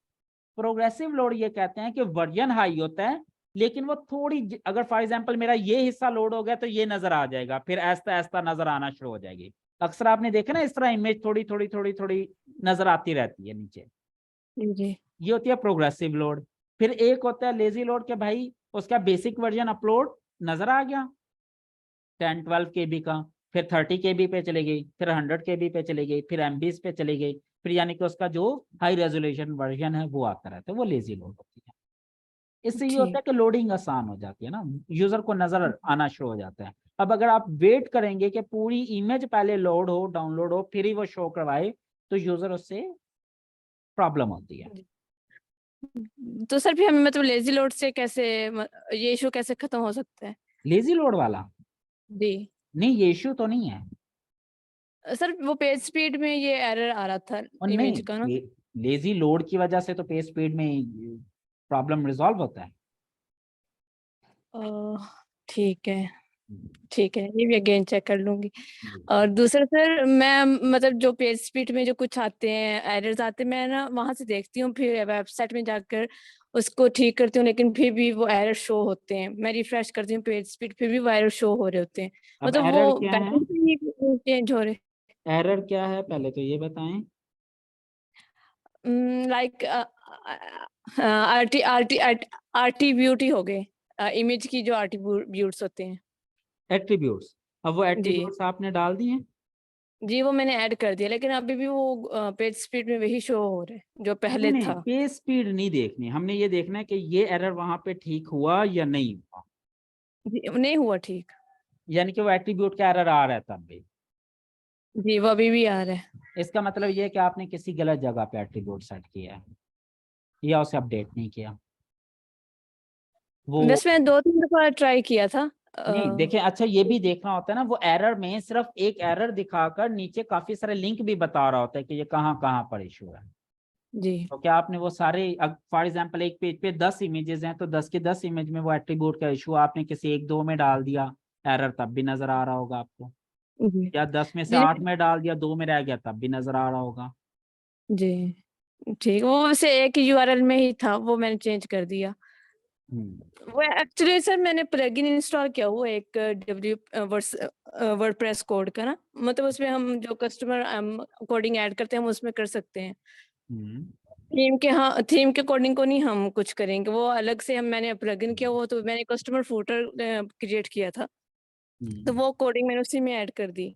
प्रोग्रेसिव लोड ये कहते हैं कि वर्जन हाई होता है लेकिन वो थोड़ी, अगर फॉर एग्जांपल मेरा ये हिस्सा लोड हो गया तो ये नजर आ जाएगा, फिर ऐसा ऐसा नजर आना शुरू हो जाएगी। अक्सर आपने देखा ना, इस तरह इमेज थोड़ी थोड़ी थोड़ी थोड़ी नजर आती रहती है नीचे, जी ये होती है प्रोग्रेसिव लोड। फिर एक होता है लेजी लोड के भाई उसका बेसिक वर्जन अपलोड नजर आ गया 10-12 KB का, फिर 30 KB पे चली गई, फिर 100 KB पे चली गई, फिर MBs पे चली गई, फिर यानी कि उसका जो हाई रेजोल्यूशन वर्जन है वो आता रहता है, वो लेजी लोड होती है। इससे ये होता ठीक। है कि लोडिंग आसान हो जाती है ना, यूजर को नजर आना शुरू हो जाता है। अब अगर आप वेट करेंगे कि पूरी इमेज पहले लोड हो, डाउनलोड हो, फिर ही वो शो करवाए, तो यूजर उससे प्रॉब्लम होती है। तो सर फिर हमें मतलब लेजी लोड से कैसे ये इशू कैसे खत्म हो सकता है? लेजी लोड वाला जी नहीं, ये इश्यू तो नहीं है। सर वो पेज स्पीड में ये एरर आ रहा था और इमेज का ना। नहीं, लेजी लोड की वजह से तो पेज स्पीड में प्रॉब्लम रिजॉल्व होता है। ठीक है, हम्म, ठीक है, ये भी अगेन चेक कर लूंगी। जी। और दूसरा सर मैं मतलब जो पेज स्पीड में जो कुछ आते हैं एरर्स आते हैं, मैं ना वहां से देखती हूँ, फिर वेबसाइट में जाकर उसको ठीक करती हूँ, लेकिन फिर भी वो एरर शो होते हैं। मैं रिफ्रेश करती हूँ पेज स्पीड, फिर भी वो एरर शो हो रहे होते हैं। अब मतलब एरर वो क्या है, बैकएंड से ही चेंज हो रहे, एरर क्या है पहले तो ये बताएं। लाइक आर्टिब्यूट हो गए, इमेज की जो आर्टिब्यूट्स होते हैं। एट्रीब्यूट्स, अब वो जी एट्रीब्यूट्स आपने डाल दिए। जी वो मैंने ऐड कर दिया, लेकिन अभी भी वो पेज स्पीड में वही शो हो रहा है जो नहीं पहले नहीं, था। पेज स्पीड नहीं देखनी, हमने ये देखना है कि ये एरर वहां पे ठीक हुआ या नहीं हुआ, जी नहीं हुआ ठीक। यानी कि वो एट्रीब्यूट का एरर आ रहा है तब भी। जी वो अभी भी आ रहा है। इसका मतलब ये है कि आपने किसी गलत जगह पे एट्रीब्यूट सेट किया है या उसे अपडेट नहीं किया। वो बस मैंने 2-3 दफा ट्राई किया था। नहीं देखें, अच्छा ये भी देखना होता है ना, वो एरर में सिर्फ एक एरर दिखाकर नीचे काफी सारे लिंक भी बता रहा होता है कि ये कहाँ कहाँ पर इशू है। जी तो क्या आपने वो सारे, फॉर एग्जांपल एक पेज पे 10 इमेजेस हैं तो 10 के 10 इमेज में वो एट्रीब्यूट का इशू आपने किसी एक दो में डाल दिया, एरर तब भी नजर आ रहा होगा आपको। जी या 10 में से जी 8 में डाल दिया, 2 में रह गया, तब भी नजर आ रहा होगा। जी ठीक। वो वैसे एक यूआरएल में ही था, वो मैंने चेंज कर दिया। वो एक्चुअली सर मैंने प्लगइन इंस्टॉल किया हुआ एक वर्डप्रेस कोड का ना, मतलब उसमें हम जो कस्टमर कोडिंग ऐड करते हैं हम उसमें कर सकते हैं। हम्म, थीम के, हाँ थीम के कोडिंग को नहीं हम कुछ करेंगे, वो अलग से हम मैंने प्लगइन किया हुआ, तो मैंने कस्टमर फूटर क्रिएट किया था, तो वो कोडिंग मैंने उसी में ऐड कर दी,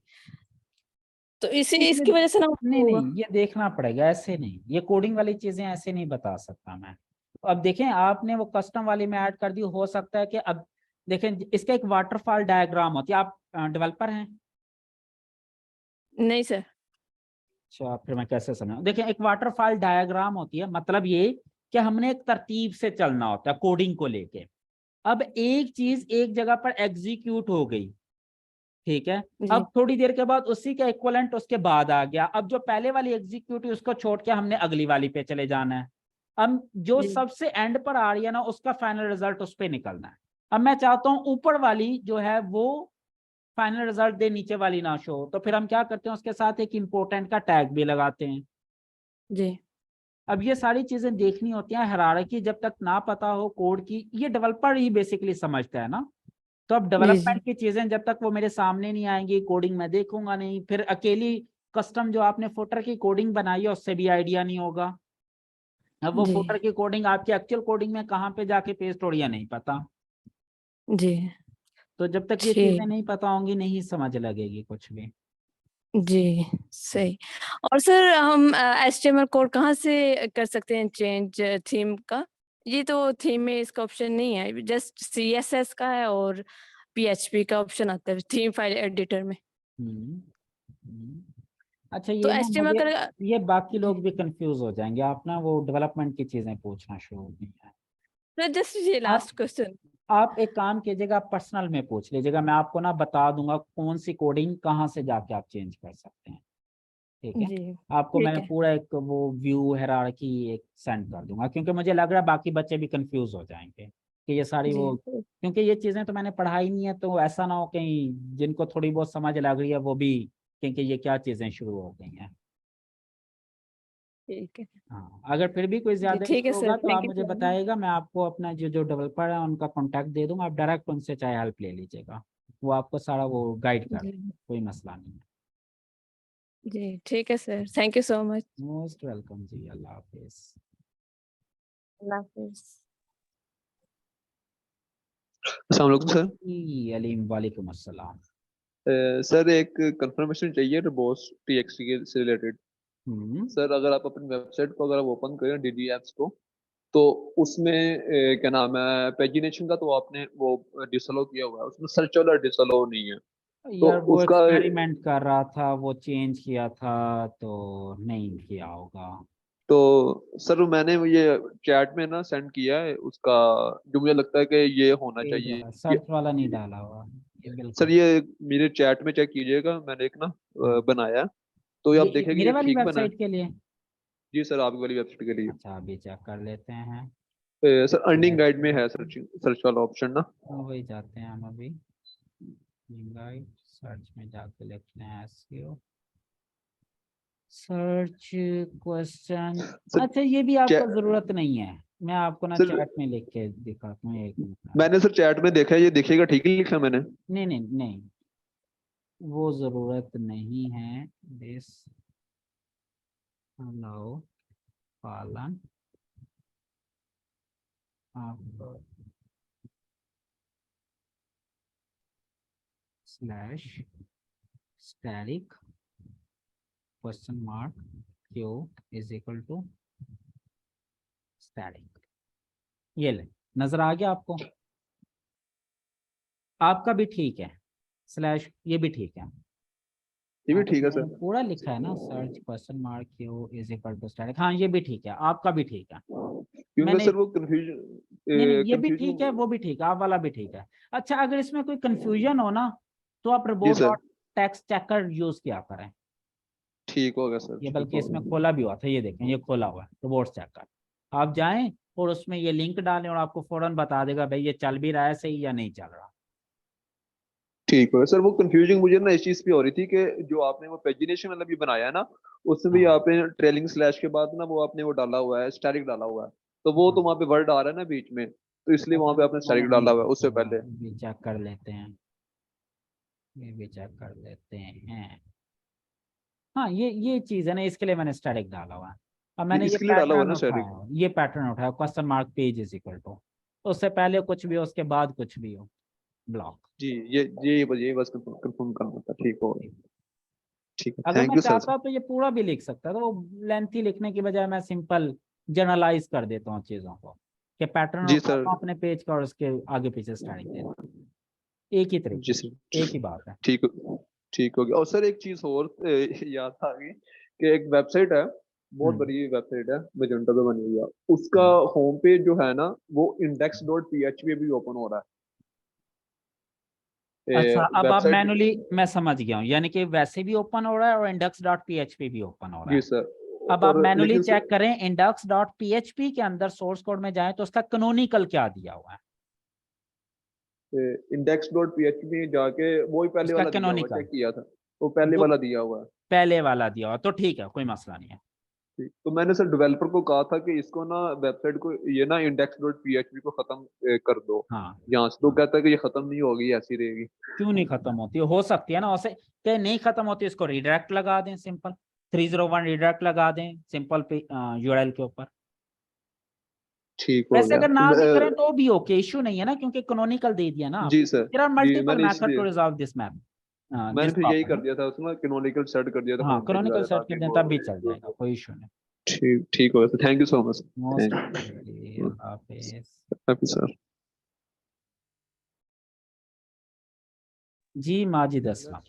तो इसी ये इसकी वजह से ना नहीं हुआ। नहीं, ये देखना पड़ेगा, ऐसे नहीं, ये कोडिंग वाली चीजें ऐसे नहीं बता सकता मैं। तो अब देखें, आपने वो कस्टम वाली में ऐड कर दी, हो सकता है कि अब देखें इसका एक वाटरफॉल डायग्राम होती है। आप डेवलपर हैं? नहीं सर। अच्छा, फिर मैं कैसे समझाऊं, देखें एक वाटरफॉल डायग्राम होती है, मतलब ये कि हमने एक तरतीब से चलना होता है कोडिंग को लेके। अब एक चीज एक जगह पर एग्जीक्यूट हो गई, ठीक है, जी अब थोड़ी देर के बाद उसी का इक्वलेंट उसके बाद आ गया, अब जो पहले वाली एग्जीक्यूट है उसको छोड़ के हमने अगली वाली पे चले जाना है। अब जो जी सबसे एंड पर आ रही है ना, उसका फाइनल रिजल्ट उस पे निकलना है। अब मैं चाहता हूं ऊपर वाली जो है वो फाइनल रिजल्ट दे, नीचे वाली ना शो, तो फिर हम क्या करते हैं, उसके साथ एक इम्पोर्टेंट का टैग भी लगाते हैं। जी अब ये सारी चीजें देखनी होती हैं, हायरार्की जब तक ना पता हो कोड की, ये डेवलपर ही बेसिकली समझता है ना। तो अब जी जी डेवलपमेंट की चीजें जब तक वो मेरे सामने नहीं आएंगी, कोडिंग मैं देखूंगा नहीं, फिर अकेली कस्टम जो आपने फुटर की कोडिंग बनाई है उससे भी आइडिया नहीं होगा। अब वो जी फुटर की कोडिंग आपकी एक्चुअल कोडिंग में कहाँ पे जाके पेस्ट हो रही है नहीं पता, जी तो जब तक ये चीजें नहीं पता होंगी नहीं समझ लगेगी कुछ भी। जी सही। और सर हम HTML कोड कहाँ से कर सकते हैं चेंज थीम का? ये तो थीम में इसका ऑप्शन नहीं है, जस्ट CSS का है और PHP का ऑप्शन आता है थीम फाइल एडिटर में। अच्छा तो ये ना HTML मुझे का ये बाकी जी लोग भी कंफ्यूज हो जाएंगे, आप ना वो डेवलपमेंट की चीजें पूछना शुरू हो गई हैं। सर जस्ट ये आप लास्ट क्वेश्चन। आप एक काम कीजिएगा, आप पर्सनल में पूछ लीजिएगा, मैं आपको ना बता दूंगा कौन सी कोडिंग कहाँ से जाके आप चेंज कर सकते हैं, ठीक है। जी आपको ठीक मैं है। पूरा एक वो व्यू हायरार्की एक सेंड कर दूंगा, क्योंकि मुझे लग रहा है बाकी बच्चे भी कंफ्यूज हो जाएंगे कि ये सारी जी वो, क्योंकि ये चीजें तो मैंने पढ़ाई नहीं है, तो ऐसा ना हो कहीं जिनको थोड़ी बहुत समझ लग रही है वो भी क्योंकि ये क्या चीजें शुरू हो गई हैं। ठीक है। हाँ, अगर फिर भी कोई जी ज्यादा ठीक है इशू सर, होगा तो थैंक आप यू मुझे सो मच। बताइएगा, मैं आपको अपना जो जो डेवलपर है उनका कांटेक्ट दे दूंगा, आप डायरेक्ट उनसे चाहे हेल्प ले लीजिएगा, वो आपको सारा वो गाइड कर जी देंगे, कोई मसला नहीं है। जी ठीक है sir, thank you so much. Most welcome जी, अल्लाह हाफिज। अल्लाह हाफिज। अस्सलाम वालेकुम सर। जी अलीम, वालेकुम अस्सलाम। सर एक कंफर्मेशन चाहिए रोबोस TXT के से रिलेटेड। हम्म सर अगर आप अपनी वेबसाइट को अगर आप ओपन करें DD एप्स को, तो उसमें क्या नाम है पेजिनेशन का, तो आपने वो डिसअलो किया हुआ है, उसमें सर्च वाला डिसअलो नहीं है, तो यार वो उसका। एक्सपेरिमेंट कर रहा था, वो चेंज किया था तो नहीं किया होगा। तो सर मैंने ये चैट में ना सेंड किया है उसका, जो मुझे लगता है कि ये होना पेज चाहिए। वाला ये सर्च वाला नहीं डाला हुआ, ये सर बिल्कुल। ये मेरे चैट में चेक कीजिएगा, मैंने एक ना हाँ, बनाया है, तो ये आप ये देखेंगे मेरे ये वाली ठीक बना है। वेबसाइट के लिए। जी सर, आपकी वाली वेबसाइट के लिए। अच्छा अभी चेक कर लेते हैं। सर अर्निंग गाइड में है सर्च वाला ऑप्शन ना। वही जाते हैं हम अभी, गाइड सर्च में जाके लिखते हैं SEO सर्च क्वेश्चन। सर अच्छा ये भी चे- आपको जरूरत नहीं है, मैं आपको ना सर चैट में लिख के दिखाता हूँ, एक मिनट। मैंने सर चैट में देखा है, ये देखिएगा ठीक ही लिखा मैंने। नहीं नहीं नहीं, वो जरूरत नहीं है। दिस अलाउ पालन आप slash static question mark q is equal to static. ये ले, नजर आ गया आपको? आपका भी ठीक है, स्लैश ये भी ठीक है। ये भी ठीक है आपने सर। पूरा लिखा है ना, search question mark q is equal to static, हाँ ये भी ठीक है, आपका भी ठीक है। क्योंकि मैंने सर वो नहीं नहीं, ये भी ठीक है, कंफ्यूजन। वो भी ठीक है, आप वाला भी ठीक है। अच्छा अगर इसमें कोई कंफ्यूजन हो ना, तो आप जी report sir, dot text checker use किया करें। ठीक हो गया सर, ये ठीक बल्कि हो इसमें गया। खोला भी हुआ था, ये देखें ये खोला हुआ है रिपोर्ट चेकर। आप जाएं और उसमें ये लिंक डालें और आपको फौरन बता देगा भाई ये चल भी रहा है सही या नहीं चल रहा। ठीक हो गया सर। वो कंफ्यूजन मुझे ना इस चीज पे हो रही थी कि जो आपने वो पेजिनेशन वाला भी बनाया है ना, उसमें भी हाँ आपने ट्रेलिंग स्लैश के बाद ना वो आपने वो डाला हुआ है, स्टैटिक डाला हुआ है, तो वो तो हाँ, वहाँ पे वर्ड आ रहा है ना बीच में, तो इसलिए वहाँ पे आपने स्टैटिक नहीं डाला हुआ है उससे हाँ, पहले। ये भी चेक कर लेते हैं, ये भी चेक कर लेते हैं। हाँ ये चीज है ना, इसके लिए मैंने स्टैटिक डाला हुआ है। अब मैंने ये इसके लिए डाला हुआ है पैटर्न ना स्टैटिक। उठाया, ये पैटर्न उठाया question mark page is equal to, उससे पहले कुछ भी हो उसके बाद कुछ भी हो ब्लॉक। जी, ये बस कंफर्म करना था। ठीक हो गया, ठीक है, अगर थैंक मैं यू सर। चाहता तो ये पूरा भी लिख सकता था, वो लेंथी लिखने की बजाय मैं सिंपल जनरलाइज कर देता हूँ चीजों को, कि पैटर्न जी सर। उठाता हूँ अपने पेज का और उसके आगे पीछे स्टाइलिंग देता हूँ। एक ही जी तरीके सर, से, एक ही बात है। ठीक ठीक हो गया। और सर एक चीज और याद आ गई कि एक वेबसाइट है, बहुत हम्म बड़ी वेबसाइट है, मेजेंटा पे बनी हुई है, उसका हम्म। होम पेज जो है ना, वो index.php भी ओपन हो रहा है अच्छा अब आप वेबसाइट। मैनुअली, मैं समझ गया हूँ, यानी कि वैसे भी ओपन हो रहा है और इंडेक्स डॉट PHP भी ओपन हो रहा जी है। सर। अब आप और मैनुअली लेकिन चेक करें, इंडेक्स डॉट PHP के अंदर सोर्स कोड में जाएं तो उसका कैनोनिकल क्या दिया हुआ है, index.php में जाके वही पहले उसका वाला दिया हुआ है, कैनोनिकल चेक किया था, वो पहले जो वाला दिया हुआ है। पहले वाला दिया हुआ, तो ठीक है कोई मसला नहीं है। ठीक। तो मैंने सर डेवलपर को कहा था कि इसको ना वेबसाइट को ये ना index.php को खत्म कर दो हाँ यहाँ से, तो हाँ, कहता है कि ये खत्म नहीं होगी, ऐसी रहेगी। क्यों नहीं खत्म होती, हो सकती है ना उसे, क्या नहीं खत्म होती, इसको रिडायरेक्ट लगा दें सिंपल, 301 रिडायरेक्ट लगा दें सिंपल पे URL के ऊपर, ठीक हो वैसे गया। अगर ना भी करें तो भी ओके, इश्यू नहीं है ना, क्योंकि कैनोनिकल दे दिया ना। जी सर, देयर आर जी मल्टीपल मैंने मेथड टू इसलिए रिजॉल्व दिस मैप, मैंने दिस फिर यही प्रॉब्लम। कर दिया था उसमें, कैनोनिकल सेट कर दिया था हाँ, होम पेज कैनोनिकल वाला, सेट कर ताकि दें वो तब भी चल जाएगा, कोई इशू नहीं। ठीक ठीक हो गया sir, thank you so much. Most thank हाफिज। सर। जी माजिद असलम।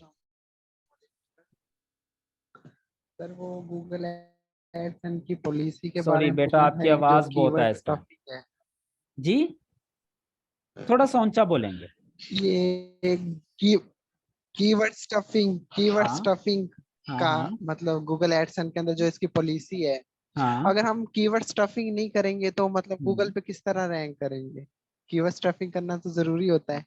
सर वो गूगल एडसेंस की पॉलिसी के सॉरी बारे में बेटा, पूछना आपकी था, आवाज जो बहुत कीवर्ड आहिस्ता है स्टफिंग है। जी, थोड़ा सा ऊंचा बोलेंगे। ये कीवर्ड हाँ स्टफिंग हाँ का हाँ मतलब गूगल एडसेंस के अंदर जो इसकी पॉलिसी है, हाँ। अगर हम कीवर्ड स्टफिंग नहीं करेंगे तो मतलब गूगल हम्म। पे किस तरह रैंक करेंगे? कीवर्ड स्टफिंग करना तो जरूरी होता है।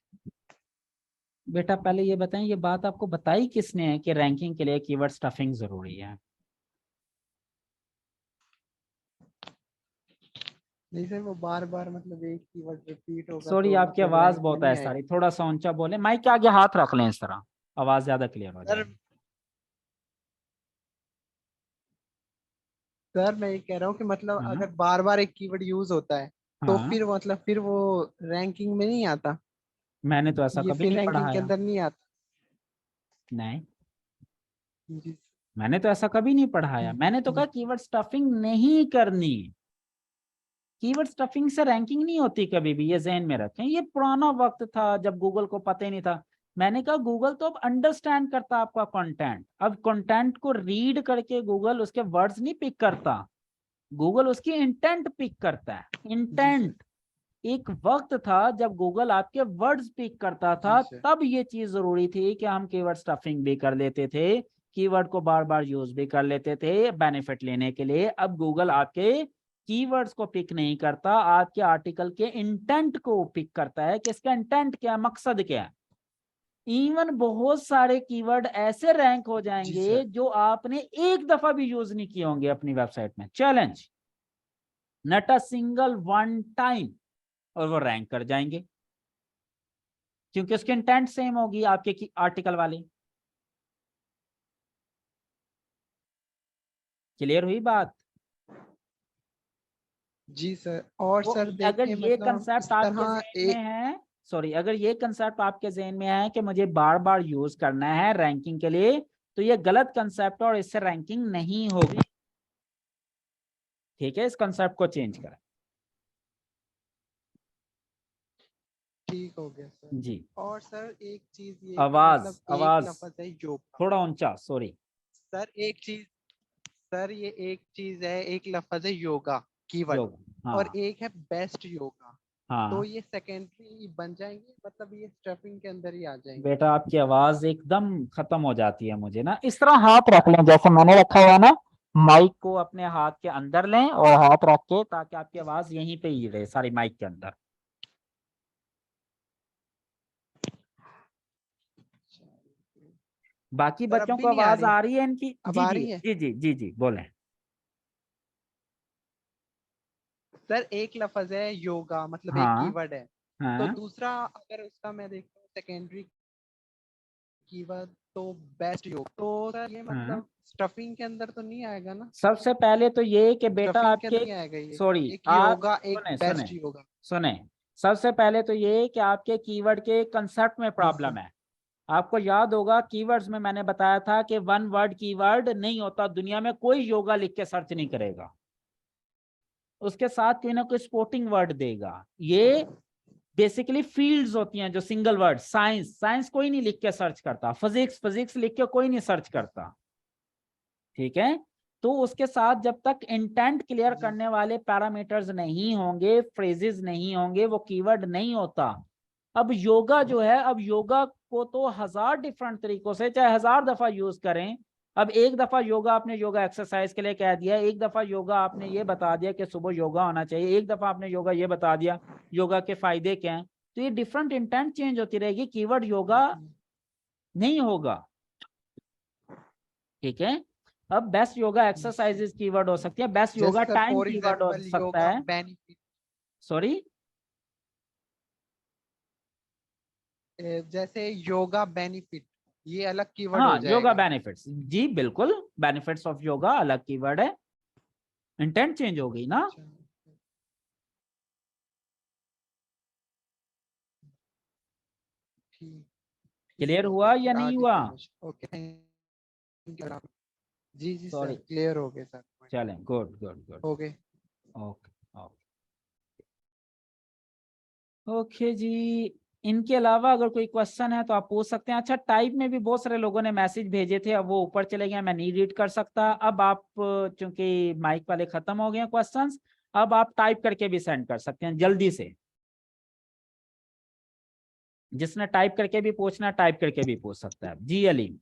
बेटा पहले ये बताएं, ये बात आपको बताई किसने है कि रैंकिंग के लिए कीवर्ड स्टफिंग जरूरी है? नहीं सर, वो बार बार मतलब एक कीवर्ड रिपीट होगा सॉरी तो आपकी मतलब आवाज रैंक में बहुत नहीं आहिस्ता आ आएगा। रही, थोड़ा सा ऊंचा बोले, माइक के आगे हाथ रख लें, इस तरह आवाज ज्यादा क्लियर हो सर जाएगी। सर मैं ये कह रहा हूँ कि मतलब हाँ अगर बार बार एक कीवर्ड यूज होता है तो हाँ, फिर मतलब फिर वो रैंकिंग में नहीं आता, मैंने तो ऐसा ये कभी फिर नहीं रैंकिंग के पढ़ाया। अंदर नहीं आता। नहीं, जी मैंने तो ऐसा कभी नहीं पढ़ाया। मैंने तो कहा कीवर्ड स्टफिंग नहीं करनी, कीवर्ड स्टफिंग से रैंकिंग नहीं होती कभी भी, ये ज़हन में रखें। ये पुराना वक्त था जब गूगल को पता ही नहीं था। मैंने कहा गूगल तो अब अंडरस्टैंड करता आपका कंटेंट, अब कंटेंट को रीड करके गूगल उसके वर्ड्स नहीं पिक करता, गूगल उसकी इंटेंट पिक करता है। इंटेंट, एक वक्त था जब गूगल आपके वर्ड्स पिक करता था, तब ये चीज जरूरी थी कि हम कीवर्ड स्टफिंग भी कर लेते थे, कीवर्ड को बार बार यूज भी कर लेते थे बेनिफिट लेने के लिए। अब गूगल आपके कीवर्ड्स को पिक नहीं करता, आपके आर्टिकल के इंटेंट को पिक करता है कि इसका इंटेंट क्या है, मकसद क्या है। इवन बहुत सारे कीवर्ड ऐसे रैंक हो जाएंगे जो आपने एक दफा भी यूज नहीं किए होंगे अपनी वेबसाइट में, challenge, not a single one time, और वो रैंक कर जाएंगे क्योंकि उसकी इंटेंट सेम होगी आपके आर्टिकल वाली। क्लियर हुई बात? जी सर। और तो सर अगर देखिए ये मतलब कंसेप्ट इस आपके तरह जहन में है, सॉरी, अगर ये कंसेप्ट आपके जहन में है कि मुझे बार बार यूज करना है रैंकिंग के लिए, तो ये गलत कंसेप्ट है और इससे रैंकिंग नहीं होगी। ठीक है, इस कंसेप्ट को चेंज करें। ठीक हो गया सर। जी, और सर एक चीज ये कि आवाज मतलब आवाज एक लफ्ज है योगा। थोड़ा ऊंचा, सॉरी। सर एक चीज, सर ये एक चीज है, एक लफ्ज है योगा कीवर्ड, योग, हाँ और एक है बेस्ट योगा, तो हाँ। ये सेकेंडरी बन जाएंगे, मतलब ये स्टफिंग के अंदर ही आ जाएंगे। बेटा आपकी आवाज एकदम खत्म हो जाती है मुझे ना, इस तरह हाथ रख लें जैसे मैंने रखा हुआ ना, माइक को अपने हाथ के अंदर लें और हाथ रख के, ताकि आपकी आवाज यहीं पे ही रहे सारी माइक के अंदर। बाकी सर अब बच्चों भी को नहीं आ आवाज रही? आ रही है इनकी? अब जी आ जी रही है? जी जी जी जी बोलें। सर एक लफ्ज है योगा, मतलब एक हाँ कीवर्ड है, तो हाँ दूसरा अगर उसका मैं देखता हूँ सेकेंडरी कीवर्ड तो बेस्ट योग, तो सर ये हाँ। मतलब स्टफिंग के अंदर तो नहीं आएगा ना? सबसे पहले तो ये कि बेटा स्टफिंग के अंदर आपके, नहीं आएगा ये, सॉरी एक आप योगा एक सुने सुने बेस्ट योगा। सुने, सबसे पहले तो ये कि आपके कीवर्ड के कंसेप्ट में जी प्रॉब्लम सर। है। आपको याद होगा कीवर्ड्स में मैंने बताया था कि वन वर्ड कीवर्ड नहीं होता दुनिया में, कोई योगा लिख के सर्च नहीं करेगा, उसके साथ कोई ना कोई स्पोर्टिंग वर्ड देगा। ये बेसिकली फील्ड्स होती हैं जो सिंगल वर्ड, साइंस, साइंस कोई नहीं लिख के सर्च करता, फिजिक्स, फिजिक्स लिख के कोई नहीं सर्च करता। ठीक है, तो उसके साथ जब तक इंटेंट क्लियर करने वाले पैरामीटर्स नहीं होंगे, फ्रेजेस नहीं होंगे, वो कीवर्ड नहीं होता। अब योगा जो है, अब योगा को तो 1000 डिफरेंट तरीकों से चाहे 1000 दफा यूज करें। अब एक दफा योगा आपने योगा एक्सरसाइज के लिए कह दिया, एक दफा योगा आपने ये बता दिया कि सुबह योगा होना चाहिए, एक दफा आपने योगा ये बता दिया योगा के फायदे क्या हैं, तो ये डिफरेंट इंटेंट चेंज होती रहेगी, कीवर्ड योगा नहीं होगा। ठीक है, अब बेस्ट योगा एक्सरसाइजेज कीवर्ड हो सकती है, बेस्ट योगा जैसे टाइम फॉर कीवर्ड हो एग्जांपल सकता योगा है। बेनिफिट, सॉरी, जैसे योगा बेनिफिट ये अलग कीवर्ड हो हाँ योगा जाएगा। बेनिफिट्स, जी बिल्कुल, बेनिफिट्स ऑफ योगा अलग कीवर्ड है, इंटेंट चेंज हो गई ना। अच्छा। ठीक क्लियर हो हुआ गया या सर, नहीं आगे हुआ? समझ। Okay thank you. जी जी सॉरी, सर क्लियर हो गए सर। चलें, गुड गुड गुड, हो गए। ओके ओके ओके जी। इनके अलावा अगर कोई क्वेश्चन है तो आप पूछ सकते हैं। अच्छा, टाइप में भी बहुत सारे लोगों ने मैसेज भेजे थे, अब वो ऊपर चले गए, मैं नहीं रीड कर सकता। अब आप चूंकि माइक वाले खत्म हो गए हैं क्वेश्चंस, अब आप टाइप करके भी सेंड कर सकते हैं जल्दी से। जिसने टाइप करके भी पूछना, टाइप करके भी पूछ सकता है। जी अलीम।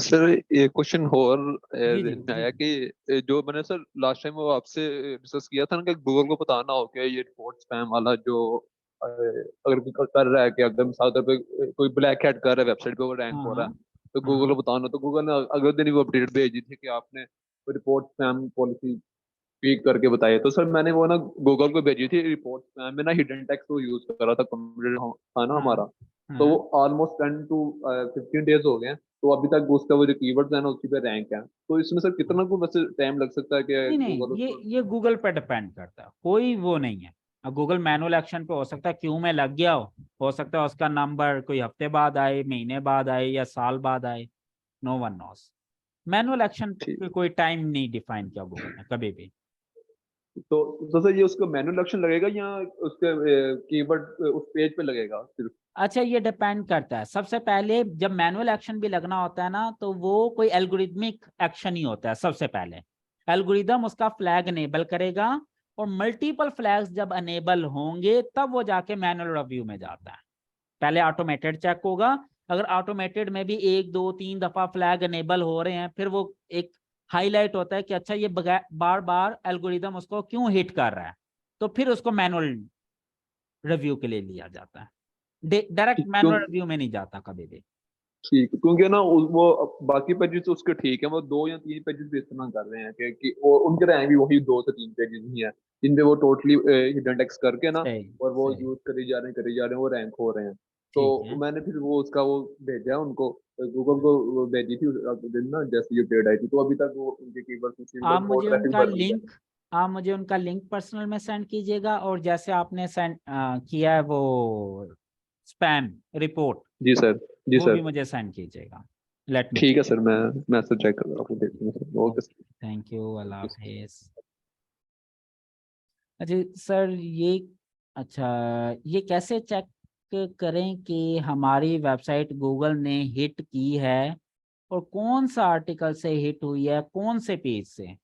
सर ये क्वेश्चन और जी जी ध्यान में आया जी। कि जो मैंने सर लास्ट टाइम वो आपसे डिस्कस किया था ना कि गूगल को बताना हो कि ये रिपोर्ट स्पैम वाला जो अगर कोई कर रहा है कि अगर मिसाल तौर पे कोई ब्लैक हैट कर रहा है वेबसाइट पे, वो रैंक हाँ हो रहा हाँ है, तो गूगल को बताना। तो गूगल ने अगले दिन ही वो अपडेट भेजी थी कि आपने रिपोर्ट स्पैम पॉलिसी ट्वीक करके बताइए। तो सर मैंने वो ना गूगल को भेजी थी रिपोर्ट स्पैम में ना हिडन टेक्स्ट वो यूज कर रहा था, कंप्यूटर था ना हाँ हमारा। तो वो हाँ। ऑलमोस्ट 10 to 15 डेज हो गए हैं, तो अभी तक उसका वो जो कीवर्ड्स है ना उसी पे रैंक है। तो इसमें सर कितना को वैसे टाइम लग सकता है कि नहीं नहीं, गूगल उसको। ये गूगल पे डिपेंड करता है, कोई वो नहीं है। अब गूगल मैनुअल एक्शन पे हो सकता है क्यू में लग गया हो सकता है उसका नंबर कोई हफ्ते बाद आए, महीने बाद आए, या साल बाद आए। No one knows. Manual action पे ठीक। कोई टाइम नहीं डिफाइन किया गूगल ने कभी भी। तो सर ये उसको मैनुअल एक्शन लगेगा या उसके कीवर्ड उस पेज पे लगेगा सिर्फ? अच्छा, ये डिपेंड करता है। सबसे पहले जब मैनुअल एक्शन भी लगना होता है ना, तो वो कोई एल्गोरिथमिक एक्शन ही होता है। सबसे पहले एल्गोरिदम उसका फ्लैग अनेबल करेगा, और मल्टीपल फ्लैग्स जब अनेबल होंगे तब वो जाके मैनुअल रिव्यू में जाता है। पहले ऑटोमेटेड चेक होगा, अगर ऑटोमेटेड में भी 1 2 3 दफा फ्लैग अनेबल हो रहे हैं, फिर वो एक हाईलाइट होता है कि अच्छा ये बार बार एल्गोरिदम उसको क्यों हिट कर रहा है, तो फिर उसको मैनुअल रिव्यू के लिए लिया जाता है। डायरेक्ट क्यों? मैनुअल रिव्यू में नहीं जाता कभी भी। ठीक है, क्योंकि ना वो बाकी पेजेस तो उसके ठीक है, वो 2 या 3 पेजेस भी इस्तेमाल कर रहे हैं कि और उनके रैंक भी वही 2 से 3 पेजेस ही हैं जिनपे वो टोटली हिडन टेक्स्ट करके ना, सही और वो सही। यूज करी जा रहे हैं, वो रैंक हो रहे हैं। ठीक है, तो मैंने फिर वो उसका वो भेजा उनको, गूगल को वो भेजी थी दिन ना जैसे ये अपडेट आई थी, तो अभी तक वो उनके कीवर्ड उसी में आप वो मुझे ट्रैफिक उनका बढ़ रही है। लिंक आप मुझे उनका लिंक पर्सनल में सेंड कीजिएगा, और जैसे आपने सेंड किया है वो स्पैम रिपोर्ट, जी सर। जी वो भी सर। मुझे सेंड कीजिएगा। लेट मी ठीक है चेक। सर, मैं मैसेज चेक कर रहा हूँ, देखते हैं sir. Okay okay, thank you, अल्लाह हाफिज। अच्छा सर, ये अच्छा, ये कैसे चेक करें कि हमारी वेबसाइट गूगल ने हिट की है, और कौन सा आर्टिकल से हिट हुई है, कौन से पेज से?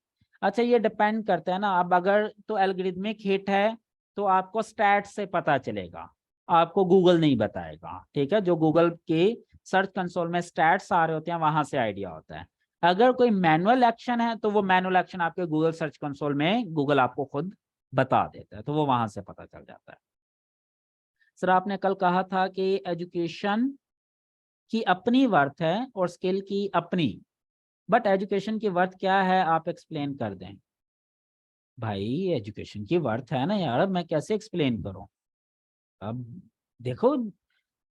अच्छा, ये डिपेंड करता है ना। अब अगर तो एल्गोरिथमिक हिट है तो आपको स्टैट से पता चलेगा, आपको गूगल नहीं बताएगा। ठीक है, जो गूगल के सर्च कंसोल में स्टैट्स आ रहे होते हैं वहां से आइडिया होता है। अगर कोई मैनुअल एक्शन है तो वो मैनुअल एक्शन आपके गूगल सर्च कंसोल में गूगल आपको खुद बता देता है, तो वो वहां से पता चल जाता है। सर आपने कल कहा था कि एजुकेशन की अपनी वर्थ है और स्किल की अपनी, बट एजुकेशन की वर्थ क्या है, आप एक्सप्लेन कर दें। भाई एजुकेशन की वर्थ है ना यार, अब मैं कैसे एक्सप्लेन करूं? अब देखो,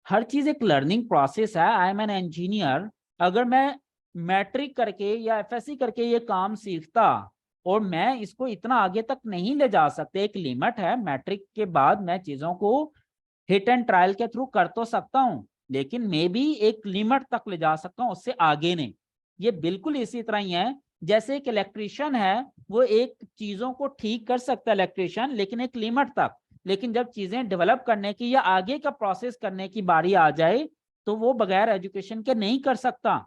हर चीज एक लर्निंग प्रोसेस है। आई एम एन इंजीनियर, अगर मैं मैट्रिक करके या एफएससी करके ये काम सीखता, और मैं इसको इतना आगे तक नहीं ले जा सकते, एक लिमिट है। मैट्रिक के बाद मैं चीजों को हिट एंड ट्रायल के थ्रू कर तो सकता हूँ, लेकिन मे भी एक लिमिट तक ले जा सकता हूँ, उससे आगे नहीं। ये बिल्कुल इसी तरह ही है जैसे एक इलेक्ट्रिशियन है, वो एक चीजों को ठीक कर सकता है इलेक्ट्रिशियन, लेकिन एक लिमिट तक। लेकिन जब चीजें डेवलप करने की या आगे का प्रोसेस करने की बारी आ जाए, तो वो बगैर एजुकेशन के नहीं कर सकता।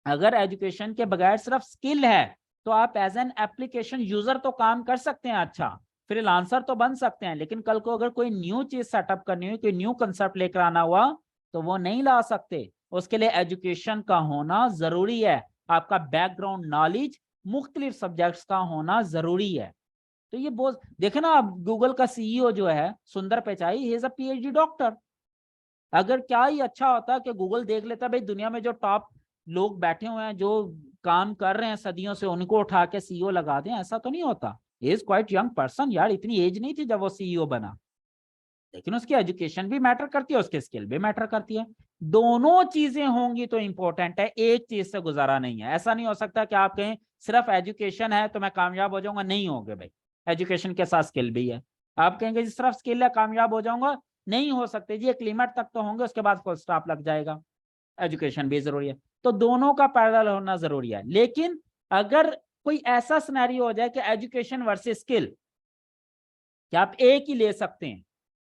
अगर एजुकेशन के बगैर सिर्फ स्किल है, तो आप एज एन एप्लीकेशन यूजर तो काम कर सकते हैं, अच्छा फ्रीलांसर तो बन सकते हैं, लेकिन कल को अगर कोई न्यू चीज सेटअप करनी हुई, कोई न्यू कंसेप्ट लेकर आना हुआ, तो वो नहीं ला सकते। उसके लिए एजुकेशन का होना जरूरी है, आपका बैकग्राउंड नॉलेज मुख्तलिफ सब्जेक्ट्स का होना जरूरी है। तो ये बहुत देखे ना, आप गूगल का सीईओ जो है सुंदर Pichai, he is a PhD doctor. अगर क्या ही अच्छा होता कि गूगल देख लेता भाई दुनिया में जो टॉप लोग बैठे हुए हैं, जो काम कर रहे हैं सदियों से, उनको उठा के सीईओ लगा दें, ऐसा तो नहीं होता। इज क्वाइट यंग पर्सन यार, इतनी एज नहीं थी जब वो सीईओ बना। लेकिन उसकी एजुकेशन भी मैटर करती है, उसकी स्किल भी मैटर करती है। दोनों चीजें होंगी तो इंपॉर्टेंट है, एक चीज से गुजारा नहीं है। ऐसा नहीं हो सकता कि आप कहें सिर्फ एजुकेशन है तो मैं कामयाब हो जाऊंगा, नहीं होगे भाई। एजुकेशन के साथ स्किल भी है। आप कहेंगे सिर्फ स्किल है कामयाब हो जाऊंगा, नहीं हो सकते जी, एक लिमिट तक तो होंगे, उसके बाद फुल स्टॉप लग जाएगा। एजुकेशन भी जरूरी है, तो दोनों का पैरेलल होना जरूरी है। लेकिन अगर कोई ऐसा सिनेरियो हो जाए कि एजुकेशन वर्सेस स्किल, कि आप एक ही ले सकते हैं,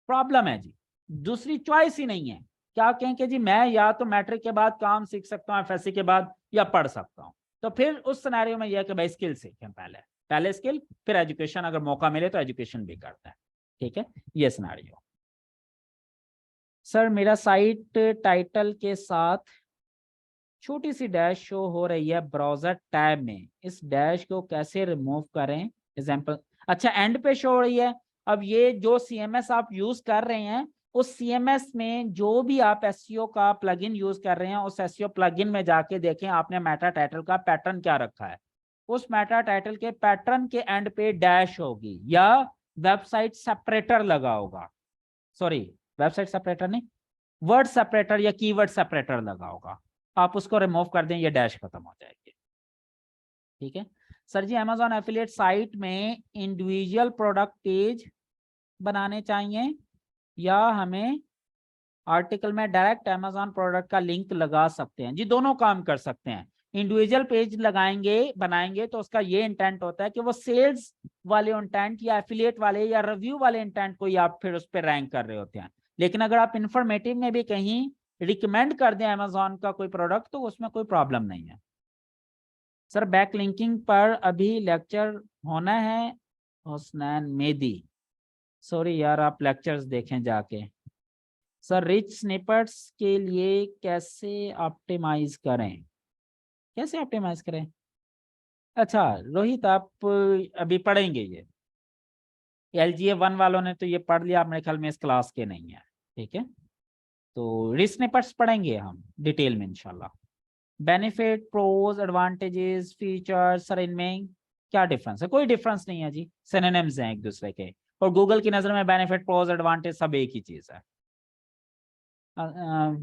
प्रॉब्लम है जी, दूसरी चॉइस ही नहीं है, क्या कहें कि जी मैं या तो मैट्रिक के बाद काम सीख सकता हूँ एफएससी के बाद, या पढ़ सकता हूँ, तो फिर उस सिनेरियो में यह है कि भाई स्किल सीखें, पहले स्किल फिर एजुकेशन, अगर मौका मिले तो एजुकेशन भी करता है। ठीक है, ये सिनेरियो। सर मेरा साइट टाइटल के साथ छोटी सी डैश शो हो रही है ब्राउजर टैब में, इस डैश को कैसे रिमूव करें? एग्जांपल, अच्छा एंड पे शो हो रही है। अब ये जो सीएमएस आप यूज कर रहे हैं, उस सीएमएस में जो भी आप एसईओ का प्लगइन यूज कर रहे हैं, उस एसईओ प्लगइन में जाके देखें आपने मेटा टाइटल का पैटर्न क्या रखा है। उस मेटा टाइटल के पैटर्न के एंड पे डैश होगी या वेबसाइट सेपरेटर लगा होगा, सॉरी वेबसाइट सेपरेटर नहीं, वर्ड सेपरेटर या कीवर्ड सेपरेटर लगा होगा, आप उसको रिमूव कर दें, ये डैश खत्म हो जाएगी। ठीक है सर जी, अमेजॉन एफिलिएट साइट में इंडिविजुअल प्रोडक्ट पेज बनाने चाहिए या हमें आर्टिकल में डायरेक्ट अमेजॉन प्रोडक्ट का लिंक लगा सकते हैं? जी दोनों काम कर सकते हैं। इंडिविजुअल पेज लगाएंगे बनाएंगे तो उसका ये इंटेंट होता है कि वो सेल्स वाले इंटेंट या एफिलिएट वाले या रिव्यू वाले इंटेंट को ही आप फिर उस पर रैंक कर रहे होते हैं। लेकिन अगर आप इंफॉर्मेटिव में भी कहीं रिकमेंड कर दें अमेजॉन का कोई प्रोडक्ट, तो उसमें कोई प्रॉब्लम नहीं है। सर बैक लिंकिंग पर अभी लेक्चर होना है, हुसनैन मेदी, सॉरी यार आप लेक्चर्स देखें जाके। सर रिच स्निपेट्स के लिए कैसे ऑप्टिमाइज करें? कैसे ऑप्टिमाइज करें? अच्छा रोहित आप अभी पढ़ेंगे ये LGA 1 वालों ने तो ये पढ़ लिया, मेरे ख्याल में इस क्लास के नहीं है। ठीक है, तो रिच स्निपेट्स पढ़ेंगे हम डिटेल में इंशाल्लाह। Benefit, pros, advantages, features, sir इनमें क्या डिफरेंस है? कोई डिफरेंस नहीं है जी, सिनोनिम्स हैं एक दूसरे के, और गूगल की नजर में बेनिफिट, प्रोज, एडवांटेज सब एक ही चीज है।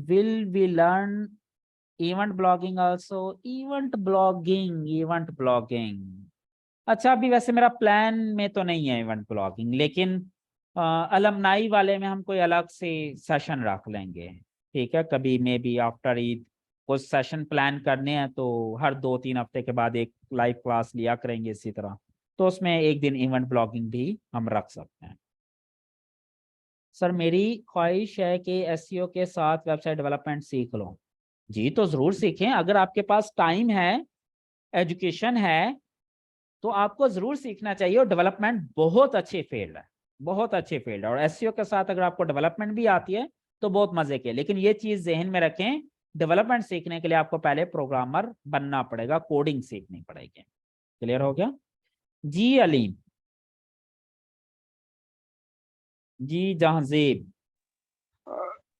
Will we learn event blogging also? Event blogging अच्छा अभी वैसे मेरा प्लान में तो नहीं है इवेंट ब्लॉगिंग, लेकिन अलमनाई वाले में हम कोई अलग से सेशन रख लेंगे। ठीक है, कभी मे बी आफ्टर ईद कुछ सेशन प्लान करने हैं, तो हर 2-3 हफ्ते के बाद एक लाइव क्लास लिया करेंगे इसी तरह, तो उसमें एक दिन इवेंट ब्लॉगिंग भी हम रख सकते हैं। सर मेरी ख्वाहिश है कि एसईओ के साथ वेबसाइट डेवलपमेंट सीख लो। जी तो जरूर सीखें, अगर आपके पास टाइम है, एजुकेशन है, तो आपको जरूर सीखना चाहिए। और डेवलपमेंट बहुत अच्छे फील्ड है, बहुत अच्छे फील्ड है, और एसईओ के साथ अगर आपको डेवलपमेंट भी आती है तो बहुत मजे के। लेकिन ये चीज जहन में रखें, डेवलपमेंट सीखने के लिए आपको पहले प्रोग्रामर बनना पड़ेगा, कोडिंग सीखनी पड़ेगी। क्लियर हो गया जी? अलीम जी, जहांजेब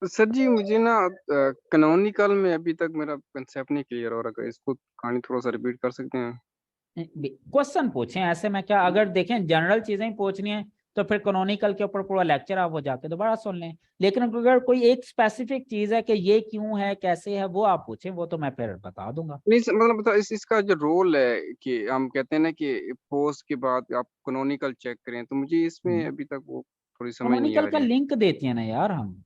सर जी मुझे ना कैनोनिकल में अभी तक मेरा कंसेप्ट नहीं क्लियर हो रहा है, इसको कहानी थोड़ा सा रिपीट कर सकते हैं? क्वेश्चन पूछें ऐसे में क्या, अगर देखें जनरल चीजें ही पूछनी है तो फिर कैनोनिकल के ऊपर पूरा लेक्चर आप वो जाके दोबारा सुन लें। लेकिन अगर कोई एक स्पेसिफिक चीज है कि ये क्यों है कैसे है, वो आप पूछें, वो तो मैं फिर बता दूंगा। नहीं मतलब बताओ इसका जो रोल है कि हम कहते हैं ना कि पोस्ट के बाद आप कैनोनिकल चेक करें, तो मुझे इसमें अभी तक वो थोड़ी समझ नहीं कैनोनिकल आ का रही है। लिंक देती है ना यार हम।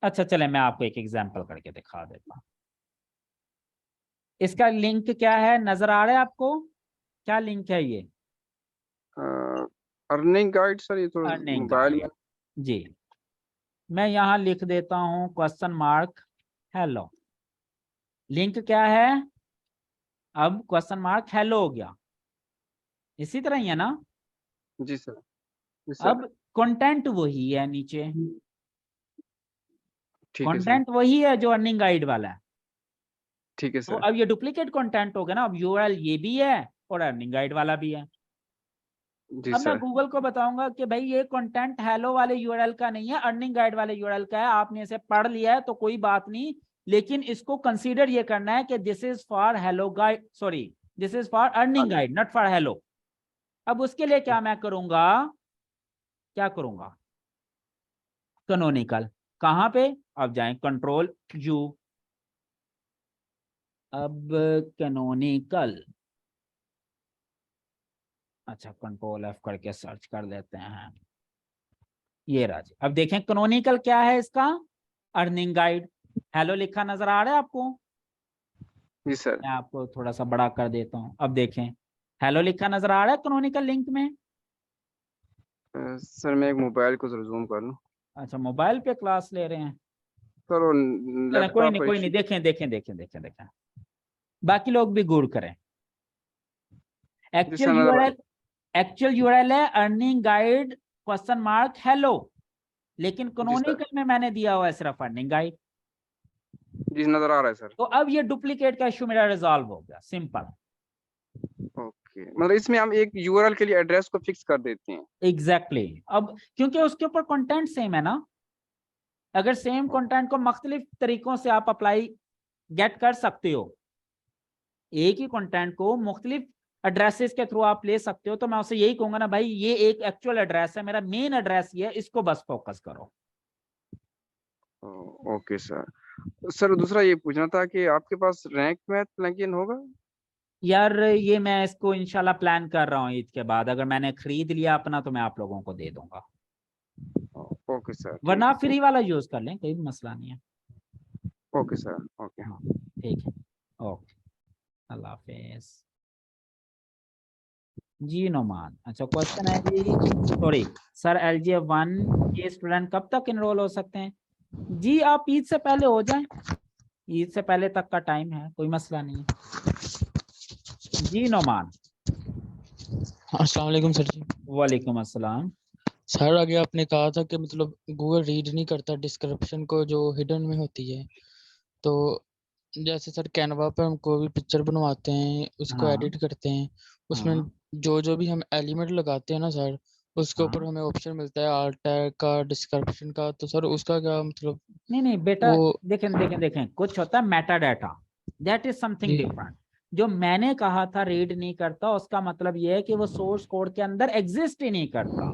अच्छा चले मैं आपको एक एग्जांपल करके दिखा देता हूँ। इसका लिंक क्या है, नजर आ रहा है आपको? क्या लिंक है ये? अर्निंग गाइड सर, ये थोड़ा अर्निंग मोबाइल गाइड जी। मैं यहाँ लिख देता हूँ क्वेश्चन मार्क हेलो। लिंक क्या है? अब क्वेश्चन मार्क हेलो हो गया, इसी तरह ही है ना? में। जी सर, जी सर। अब कंटेंट वही है नीचे, ठीक है सर, कंटेंट वही है जो अर्निंग गाइड वाला है। ठीक है तो सर। अब ये डुप्लीकेट कंटेंट हो गया ना, अब यूआरएल ये भी है और अर्निंग गाइड वाला भी है। जी अब मैं सर। गूगल को बताऊंगा कि भाई ये कंटेंट हेलो वाले यूआरएल का नहीं है, अर्निंग गाइड वाले यूआरएल का है, आपने इसे पढ़ लिया है तो कोई बात नहीं, लेकिन इसको कंसीडर ये करना है कि this is for hello guide, sorry this is for earning guide not for hello. अब उसके लिए क्या मैं करूंगा, क्या करूंगा, कैनोनिकल कहां पे, अब जाएं कंट्रोल यू, अब कैनोनिकल, अच्छा कंट्रोल F करके सर्च कर लेते हैं। ये रहा जी। अब देखें कैनोनिकल क्या है इसका, अर्निंग गाइड। हेलो लिखा नजर आ रहा है आपको? जी सर। मैं आपको थोड़ा सा बड़ा कर देता हूँ। अब देखें हेलो लिखा नजर आ रहा है कैनोनिकल लिंक में? सर मैं एक मोबाइल को जूम कर लूँ। अच्छा, मोबाइल पे क्लास ले रहे हैं? सर वो चलो कोई लैपटॉप नहीं का कोई इशू। नहीं, देखें देखें देखें देखें देखें, बाकी लोग भी गौर करें। जी सर एक्चुअल मैं यूआरएल, एक्चुअल यूआरएल है earning guide question mark hello, लेकिन जी सर। कैनोनिकल में मैंने दिया हुआ है सिर्फ अर्निंग गाइड। जी नजर आ रहा है सर। तो अब ये डुप्लीकेट का इशू मेरा रिजॉल्व हो गया, सिंपल। ओके, मतलब इसमें हम एक यूआरएल के लिए एड्रेस को फिक्स कर देते हैं। एग्जैक्टली अब क्योंकि उसके ऊपर कंटेंट सेम है ना, अगर सेम कंटेंट को मुख्तलिफ तरीकों से आप अप्लाई गेट कर सकते हो, एक ही कंटेंट को मुख्तलिफ एड्रेसेस के थ्रू आप ले सकते हो, तो मैं उसे यही कहूंगा ना भाई ये एक एक्चुअल एड्रेस है, मेरा मेन एड्रेस ये है, इसको बस फोकस करो। Okay sir. सर दूसरा ये पूछना था कि आपके पास रैंक मैथ प्लगइन होगा? यार ये मैं इसको इंशाल्लाह प्लान कर रहा हूँ, ईद के बाद अगर मैंने खरीद लिया अपना तो मैं आप लोगों को दे दूंगा, ओके सर। वरना आप फ्री वाला यूज कर लें, कोई भी मसला नहीं है। Okay sir. ओके हाँ ठीक है, ओके, अल्लाह हाफिज जी। नोमान, अच्छा क्वेश्चन है जी, सॉरी सर, LGF1 के स्टूडेंट कब तक इनरोल हो सकते हैं? जी आप ईद से पहले हो जाएं, ईद से पहले तक का टाइम है, कोई मसला नहीं है जी। नोमान, अस्सलाम वालेकुम सर जी। वालेकुम अस्सलाम। सर आगे आपने कहा था कि मतलब गूगल रीड नहीं करता डिस्क्रिप्शन को जो हिडन में होती है, तो जैसे सर कैनवा पर हम कोई भी पिक्चर बनवाते हैं, उसको हाँ एडिट करते हैं, उसमें हाँ जो भी हम एलिमेंट लगाते हैं ना सर, उसके ऊपर हाँ, हमें ऑप्शन मिलता है आल्ट टैग का, डिस्क्रिप्शन का, तो सर उसका क्या मतलब नहीं बेटा, वो देखें देखें देखें, कुछ होता है meta data, that is something जी डिफरेंट। जो मैंने कहा था रीड नहीं करता, उसका मतलब यह है कि वो सोर्स कोड के अंदर एग्जिस्ट ही नहीं करता,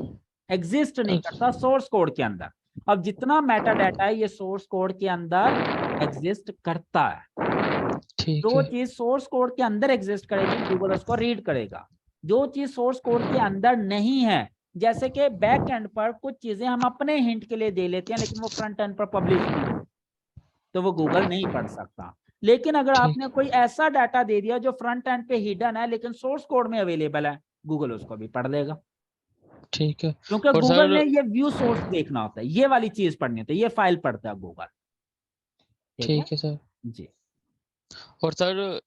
एग्जिस्ट नहीं अच्छा करता सोर्स कोड के अंदर। अब जितना मेटा डाटा है ये सोर्स कोड के अंदर एग्जिस्ट करता है। ठीक जो है चीज सोर्स कोड के अंदर एग्जिस्ट करेगी गूगल उसको रीड करेगा, जो चीज सोर्स कोड के अंदर नहीं है, जैसे कि बैक एंड पर कुछ चीजें हम अपने हिंट के लिए दे लेते हैं लेकिन वो फ्रंट एंड पर पब्लिश नहीं है, तो वो गूगल नहीं पढ़ सकता। लेकिन अगर ठीक आपने कोई ऐसा डाटा दे दिया जो फ्रंट एंड पे हिडन है लेकिन सोर्स कोड में अवेलेबल है, गूगल उसको भी पढ़ लेगा, ठीक है। क्योंकि और गूगल सर ने ये व्यू सोर्स देखना होता है, ये वाली चीज पढ़नी होती है, ये फाइल पढ़ता है गूगल। ठीक है ठीक है सर। जी। और सर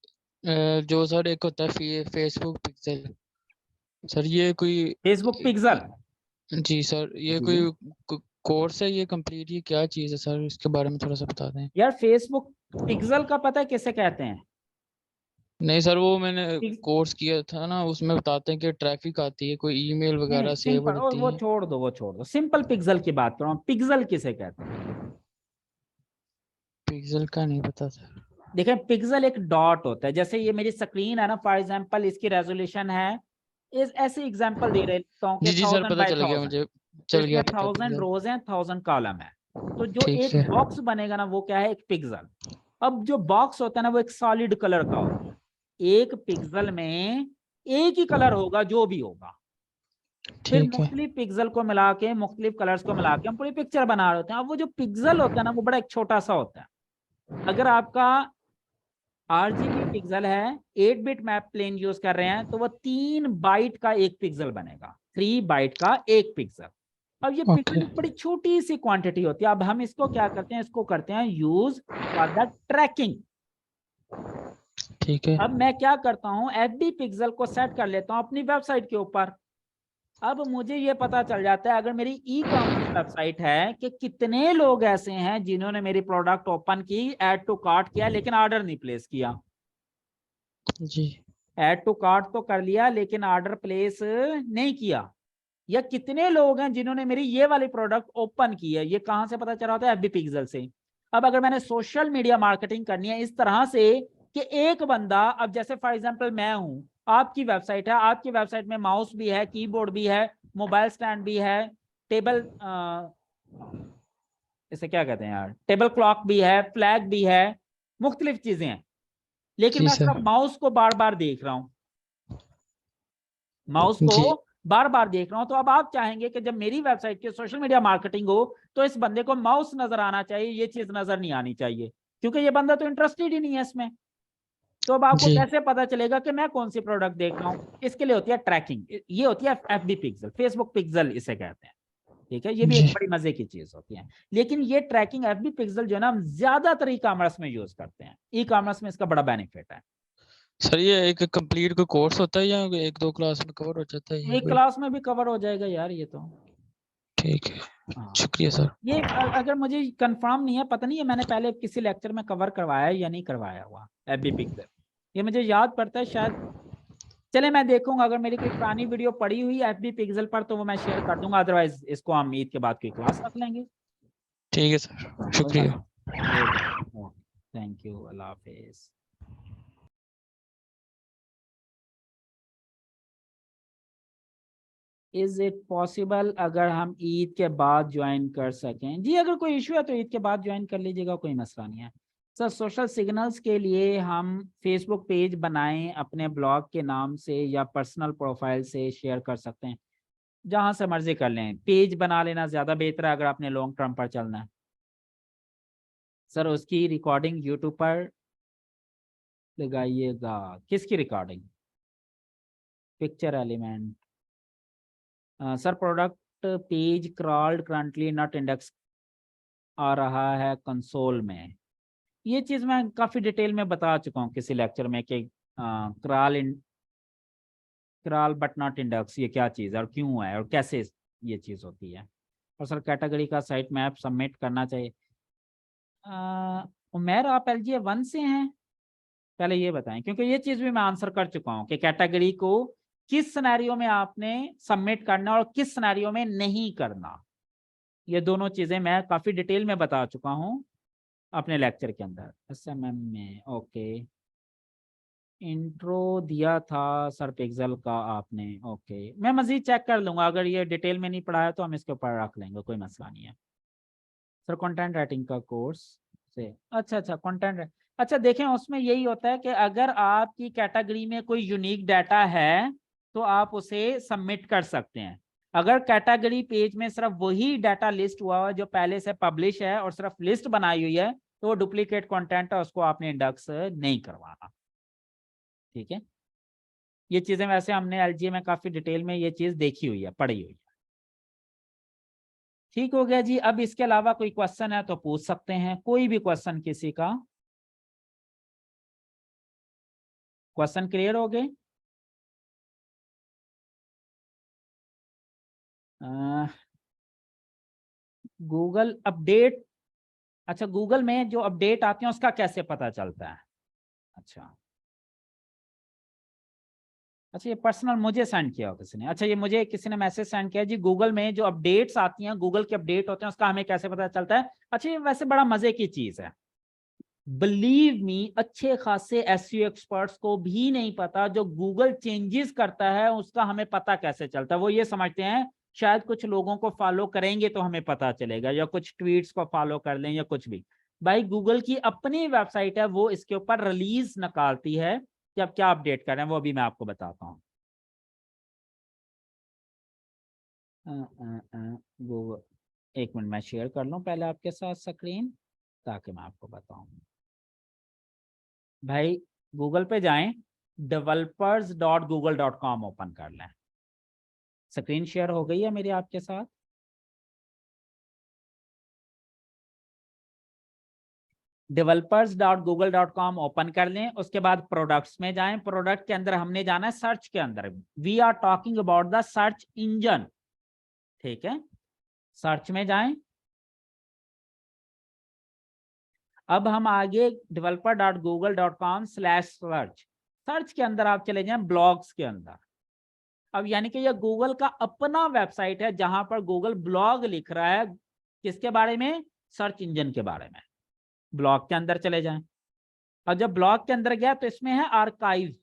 जो सर एक होता है फेसबुक पिक्सल, सर ये कोई फेसबुक पिक्सल, जी सर ये जी कोई कोर्स है ये कंप्लीट, ये क्या चीज़ है सर, इसके बारे में थोड़ा सा बता दें। यार फेसबुक पिक्सल का पता है किसे कहते हैं? नहीं सर वो मैंने पिक्स- कोर्स किया था ना, उसमें बताते हैं कि ट्रैफिक आती है, कोई ईमेल नहीं वगैरह सेव सिंपल, होती वो है। छोड़ दो वो छोड़ दो, सिंपल पिक्सल की बात करो, पिक्सल किसे कहते हैं? पिक्सल का नहीं पता सर। देखें पिक्सल एक डॉट होता है, जैसे ये मेरी स्क्रीन है ना, फॉर एग्जांपल इसकी रेजोल्यूशन है, इस ऐसे एग्जांपल दे रहा हूँ कि जी जी सर 1000 पता बाय चल गया 1000, मुझे, तो चल गया इसमें पता 1000 पिक्सल। रोज हैं, 1000 कॉलम है, तो जो ठीक एक है बॉक्स बनेगा ना वो क्या है, एक पिक्सल। अब जो बॉक्स होता है ना वो एक सॉलिड कलर का होता है, एक पिक्सल में एक ही कलर होगा जो भी होगा, फिर ठीक है मुख्तलिफ पिक्सल को मिला के, मुख्तलिफ कलर्स को मिला के हम पूरी पिक्चर बना रहे होते हैं। अब वो जो पिक्सल होता है ना वो बड़ा एक छोटा सा होता है, अगर आपका RGB पिक्सल है, 8 बिट मैप प्लेन यूज कर रहे हैं, तो वो 3 बाइट का एक पिक्सल बनेगा, 3 बाइट का एक पिक्सल। अब ये ओके पिक्सल बड़ी छोटी सी क्वांटिटी होती है, अब हम इसको क्या करते हैं, इसको करते हैं यूज फॉर द ट्रैकिंग। ठीक है अब मैं क्या करता हूं, FB पिक्सल को सेट कर लेता हूं अपनी वेबसाइट के ऊपर। अब मुझे ये पता चल जाता है अगर मेरी ई-कॉमर्स वेबसाइट है कि कितने लोग ऐसे हैं जिन्होंने मेरी प्रोडक्ट ओपन की, ऐड टू कार्ट किया लेकिन ऑर्डर नहीं प्लेस किया। जी ऐड टू कार्ट तो कर लिया लेकिन ऑर्डर प्लेस नहीं किया, या कितने लोग हैं जिन्होंने मेरी ये वाली प्रोडक्ट ओपन की है, ये कहां से पता चला होता है, FB पिक्सल से। अब अगर मैंने सोशल मीडिया मार्केटिंग करनी है इस तरह से कि एक बंदा, अब जैसे फॉर एग्जांपल मैं हूं, आपकी वेबसाइट है, आपकी वेबसाइट में माउस भी है, कीबोर्ड भी है, मोबाइल स्टैंड भी है, टेबल इसे क्या कहते हैं यार, टेबल क्लॉक भी है, फ्लैग भी है, मुख्तलिफ चीजें हैं, लेकिन जी मैं सर सिर्फ माउस को बार बार देख रहा हूं, माउस को जी बार बार देख रहा हूँ, तो अब आप चाहेंगे कि जब मेरी वेबसाइट की सोशल मीडिया मार्केटिंग हो तो इस बंदे को माउस नजर आना चाहिए, ये चीज नजर नहीं आनी चाहिए, क्योंकि ये बंदा तो इंटरेस्टेड ही नहीं है इसमें। तो अब आपको जी कैसे पता चलेगा कि मैं कौन सी प्रोडक्ट देख रहा हूँ? इसके लिए होती है ट्रैकिंग, ये होती है FB पिक्सल, फेसबुक पिक्सल इसे कहते हैं, ठीक है। ये भी एक जी बड़ी मजे की चीज होती है। लेकिन ये ट्रैकिंग FB पिक्सल जो है ना, हम ज्यादातर ई कॉमर्स में यूज करते हैं, ई कॉमर्स में इसका बड़ा बेनिफिट है। सर, ये एक कंप्लीट कोई कोर्स होता है या एक दो क्लास में कवर हो जाता है ये एक कोई? क्लास में भी कवर हो जाएगा यार ये तो। ठीक है, हाँ, शुक्रिया सर। ये अगर मुझे कंफर्म नहीं है, पता नहीं है मैंने पहले किसी लेक्चर में कवर करवाया है या नहीं करवाया हुआ FB पिक्सल, ये मुझे याद पड़ता है शायद। चले मैं देखूंगा, अगर मेरी कोई पुरानी वीडियो पड़ी हुई है FB पिक्सल पर तो वो मैं शेयर कर दूंगा, अदरवाइज इसको हम ईद के बाद कोई क्लास रख लेंगे। ठीक है सर, हाँ, कोई शुक्रिया। बात। थैंक यू, अल्लाह हाफिज। इज इट पॉसिबल अगर हम ईद के बाद ज्वाइन कर सकें? जी अगर कोई इशू है तो ईद के बाद ज्वाइन कर लीजिएगा, कोई मसला नहीं है। सर सोशल सिग्नल्स के लिए हम फेसबुक पेज बनाएं अपने ब्लॉग के नाम से या पर्सनल प्रोफाइल से शेयर कर सकते हैं? जहां से मर्जी कर लें, पेज बना लेना ज्यादा बेहतर है अगर आपने लॉन्ग टर्म पर चलना है। सर उसकी रिकॉर्डिंग यूट्यूब पर लगाइएगा। किसकी recording? Picture element. Sir product page crawled currently not index आ रहा है कंसोल में। ये चीज मैं काफी डिटेल में बता चुका हूँ किसी लेक्चर में कि क्रॉल बट नॉट इंडेक्स ये क्या चीज़ है और क्यों है और कैसे ये चीज़ होती है। और सर कैटेगरी का साइट मैप सबमिट करना चाहिए। उमेर आप LGA 1 से हैं? पहले ये बताएं, क्योंकि ये चीज़ भी मैं आंसर कर चुका हूँ कि कैटेगरी को किस सिनेरियो में आपने सबमिट करना और किस सिनेरियो में नहीं करना। ये दोनों चीज़ें मैं काफ़ी डिटेल में बता चुका हूँ अपने लेक्चर के अंदर। SMM में ओके, इंट्रो दिया था सर पिक्सल का आपने, ओके मैं मजीद चेक कर लूंगा, अगर ये डिटेल में नहीं पढ़ा है तो हम इसके ऊपर रख लेंगे, कोई मसला नहीं है। सर कंटेंट राइटिंग का कोर्स से, अच्छा कंटेंट, अच्छा देखें उसमें यही होता है कि अगर आपकी कैटेगरी में कोई यूनिक डाटा है तो आप उसे सबमिट कर सकते हैं। अगर कैटेगरी पेज में सिर्फ वही डाटा लिस्ट हुआ है जो पहले से पब्लिश है और सिर्फ लिस्ट बनाई हुई है तो वो डुप्लीकेट कंटेंट है, उसको आपने इंडेक्स नहीं करवाना, ठीक है। ये चीजें वैसे हमने LGA में काफी डिटेल में ये चीज देखी हुई है, पढ़ी हुई है। ठीक हो गया जी। अब इसके अलावा कोई क्वेश्चन है तो पूछ सकते हैं, कोई भी क्वेश्चन किसी का। क्वेश्चन क्लियर हो गए? गूगल अपडेट, अच्छा गूगल में जो अपडेट आते हैं उसका कैसे पता चलता है? अच्छा ये पर्सनल मुझे सेंड किया हो किसी ने, अच्छा ये मुझे किसी ने मैसेज सेंड किया जी, गूगल में जो अपडेट्स आती हैं, गूगल के अपडेट होते हैं उसका हमें कैसे पता चलता है? अच्छा ये वैसे बड़ा मजे की चीज है, बिलीव मी अच्छे खासे SEO एक्सपर्ट्स को भी नहीं पता जो गूगल चेंजेस करता है उसका हमें पता कैसे चलता है। वो ये समझते हैं शायद कुछ लोगों को फॉलो करेंगे तो हमें पता चलेगा, या कुछ ट्वीट्स को फॉलो कर लें या कुछ भी। भाई गूगल की अपनी वेबसाइट है, वो इसके ऊपर रिलीज निकालती है कि आप क्या अपडेट कर रहे हैं, वो भी मैं आपको बताता हूँ। गूगल, एक मिनट मैं शेयर कर लूँ पहले आपके साथ स्क्रीन ताकि मैं आपको बताऊं। भाई गूगल पे जाएं, developers.google.com ओपन कर लें। स्क्रीन शेयर हो गई है मेरी आपके साथ? developers.google.com ओपन कर लें, उसके बाद प्रोडक्ट्स में जाएं, प्रोडक्ट के अंदर हमने जाना है सर्च के अंदर, we are talking about the search engine, ठीक है। सर्च में जाएं, अब हम आगे developer.google.com/search, सर्च के अंदर आप चले जाएं ब्लॉग्स के अंदर। अब यानी कि यह गूगल का अपना वेबसाइट है जहां पर गूगल ब्लॉग लिख रहा है, किसके बारे में? सर्च इंजन के बारे में। ब्लॉग के अंदर चले जाएं, और जब ब्लॉग के अंदर गया तो इसमें है आर्काइव,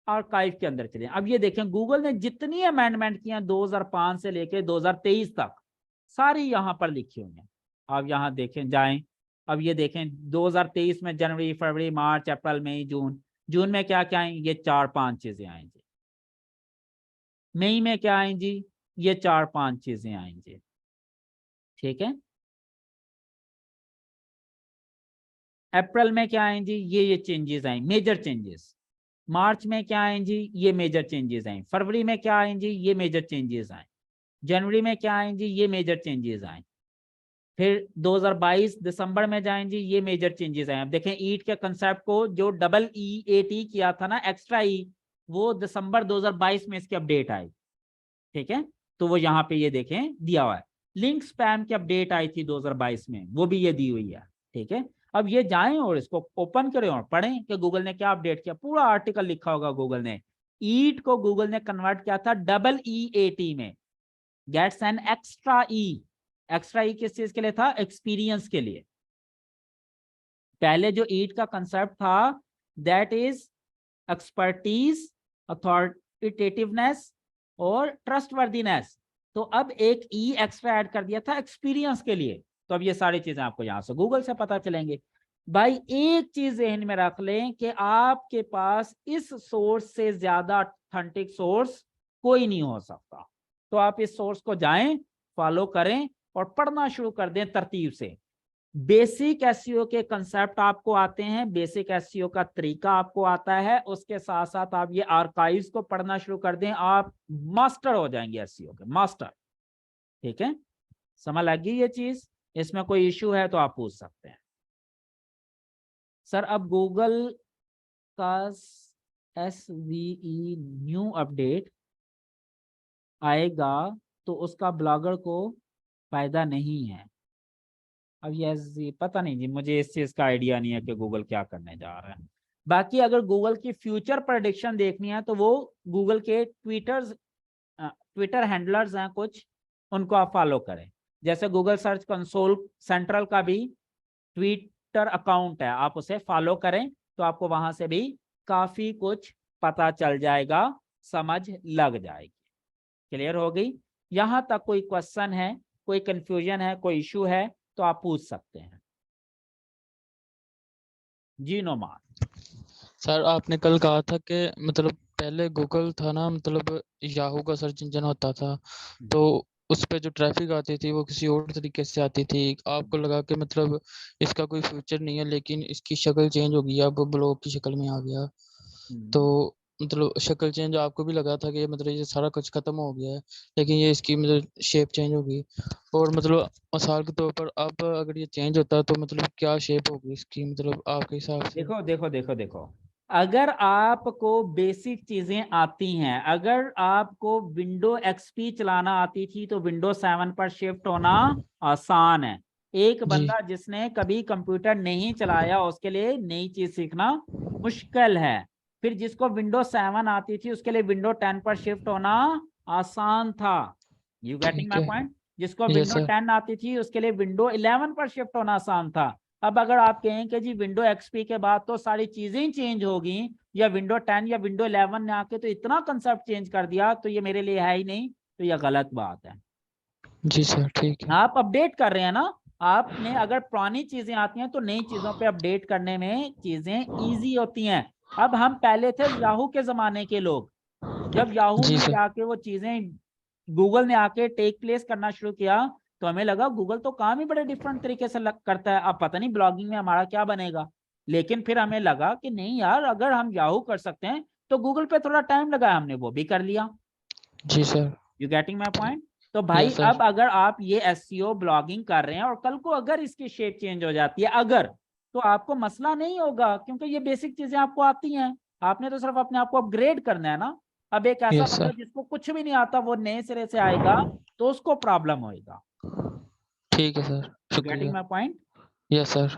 आर्काइव के अंदर चले। अब ये देखें गूगल ने जितनी अमेंडमेंट की हैं 2005 से लेके 2023 तक सारी यहाँ पर लिखी हुई हैं। अब यहाँ देखें जाएं, अब ये देखें 2023 में जनवरी, फरवरी, मार्च, अप्रैल, मई, जून, जून में क्या क्या आई, ये 4-5 चीजें आई। मई में क्या आएंगी, ये 4-5 चीजें आएंगी, ठीक है। अप्रैल में क्या आएंगी, ये चेंजेस आए, मेजर चेंजेस। मार्च में क्या आएंगी, ये मेजर चेंजेस आए। फरवरी में क्या आएंगी, ये मेजर चेंजेस आए। जनवरी में क्या आएंगी, ये मेजर चेंजेस आए। फिर 2022 दिसंबर में जाएंगी, ये मेजर चेंजेस आए। अब देखें ईट के कंसेप्ट को जो EEAT किया था ना, एक्स्ट्रा ई, वो दिसंबर 2022 में इसकी अपडेट आई, ठीक है। तो वो यहाँ पे ये देखें दिया हुआ है। लिंक स्पैम की अपडेट आई थी 2022 में, वो भी ये दी हुई है, ठीक है। अब ये जाएं और इसको ओपन करें और पढ़ें कि गूगल ने क्या अपडेट किया। पूरा आर्टिकल लिखा होगा गूगल ने। ईट को गूगल ने कन्वर्ट किया था EEAT में, gets an extra E. Extra E किस चीज के लिए था, एक्सपीरियंस के लिए। पहले जो ईट का कंसेप्ट था दैट इज एक्सपर्टीज, अथॉरिटेटिवनेस और ट्रस्टवर्दीनेस। तो अब एक ई एक्स्ट्रा ऐड कर दिया था एक्सपीरियंस के लिए। तो अब ये सारी चीजें आपको यहाँ से गूगल से पता चलेंगे। भाई एक चीज ज़हन में रख लें कि आपके पास इस सोर्स से ज्यादा ऑथेंटिक सोर्स कोई नहीं हो सकता। तो आप इस सोर्स को जाएं, फॉलो करें और पढ़ना शुरू कर दें तरतीब से। बेसिक एसईओ के कंसेप्ट आपको आते हैं, बेसिक एसईओ का तरीका आपको आता है, उसके साथ साथ आप ये आर्काइव्स को पढ़ना शुरू कर दें, आप मास्टर हो जाएंगे एसईओ के, मास्टर, ठीक है। समझ लगी ये चीज? इसमें कोई इश्यू है तो आप पूछ सकते हैं। सर अब गूगल का SVE न्यू अपडेट आएगा तो उसका ब्लॉगर को फायदा नहीं है। अब ये पता नहीं जी, मुझे इस चीज का आइडिया नहीं है कि गूगल क्या करने जा रहा है। बाकी अगर गूगल की फ्यूचर प्रेडिक्शन देखनी है तो वो गूगल के ट्विटर हैंडलर्स हैं कुछ, उनको आप फॉलो करें। जैसे गूगल सर्च कंसोल सेंट्रल का भी ट्विटर अकाउंट है, आप उसे फॉलो करें तो आपको वहां से भी काफी कुछ पता चल जाएगा, समझ लग जाएगी। क्लियर हो गई? यहां तक कोई क्वेश्चन है, कोई कंफ्यूजन है, कोई इशू है तो आप पूछ सकते हैं। जी नोमान। सर आपने कल कहा था कि मतलब पहले गूगल था ना, मतलब याहू का सर्च इंजन होता था, तो उस पे जो ट्रैफिक आती थी वो किसी और तरीके से आती थी। आपको लगा कि मतलब इसका कोई फ्यूचर नहीं है, लेकिन इसकी शक्ल चेंज हो गई, अब ब्लॉग की शक्ल में आ गया। तो मतलब शक्ल चेंज आपको भी लगा था कि मतलब ये सारा कुछ खत्म हो गया है, लेकिन ये इसकी मतलब शेप चेंज होगी। और मतलब मिसाल के तौर पर अब अगर ये चेंज होता है तो मतलब क्या शेप होगी इसकी, मतलब आपके हिसाब से? देखो देखो देखो देखो, अगर आपको बेसिक चीजें आती हैं, अगर आपको विंडो एक्सपी चलाना आती थी तो विंडो 7 पर शिफ्ट होना आसान है। एक बंदा जिसने कभी कंप्यूटर नहीं चलाया उसके लिए नई चीज सीखना मुश्किल है। फिर जिसको विंडो 7 आती थी उसके लिए विंडो 10 पर शिफ्ट होना आसान था। You getting my point? जिसको विंडो 10 आती थी उसके लिए विंडो 11 पर शिफ्ट होना आसान था। अब अगर आप कहें कि जी विंडो एक्सपी के बाद तो सारी चीजें ही चेंज होगी, या विंडो 10 या विंडो 11 ने आके तो इतना कंसेप्ट चेंज कर दिया, तो ये मेरे लिए है ही नहीं, तो ये गलत बात है। जी सर, ठीक है। आप अपडेट कर रहे हैं ना, आपने अगर पुरानी चीजें आती हैं तो नई चीजों पे अपडेट करने में चीजें इजी होती हैं। अब हम पहले थे याहू के जमाने के लोग, जब याहू ने जाके वो चीजें गूगल ने आके टेक प्लेस करना शुरू किया तो हमें लगा गूगल तो काम ही बड़े डिफरेंट तरीके से करता है, अब पता नहीं ब्लॉगिंग में हमारा क्या बनेगा। लेकिन फिर हमें लगा कि नहीं यार, अगर हम याहू कर सकते हैं तो गूगल पे थोड़ा टाइम लगा, हमने वो भी कर लिया। जी sir. You getting my point? तो भाई अब अगर आप ये एसईओ ब्लॉगिंग कर रहे हैं और कल को अगर इसकी शेप चेंज हो जाती है अगर, तो आपको मसला नहीं होगा, क्योंकि ये बेसिक चीजें आपको आती हैं, आपने तो सिर्फ अपने आप को अपग्रेड करना है ना। अब एक ऐसा बंदा जिसको कुछ भी नहीं आता वो नए सिरे से आएगा तो उसको प्रॉब्लम होएगा। ठीक है सर, शुक्रिया। Getting my point? Yes sir.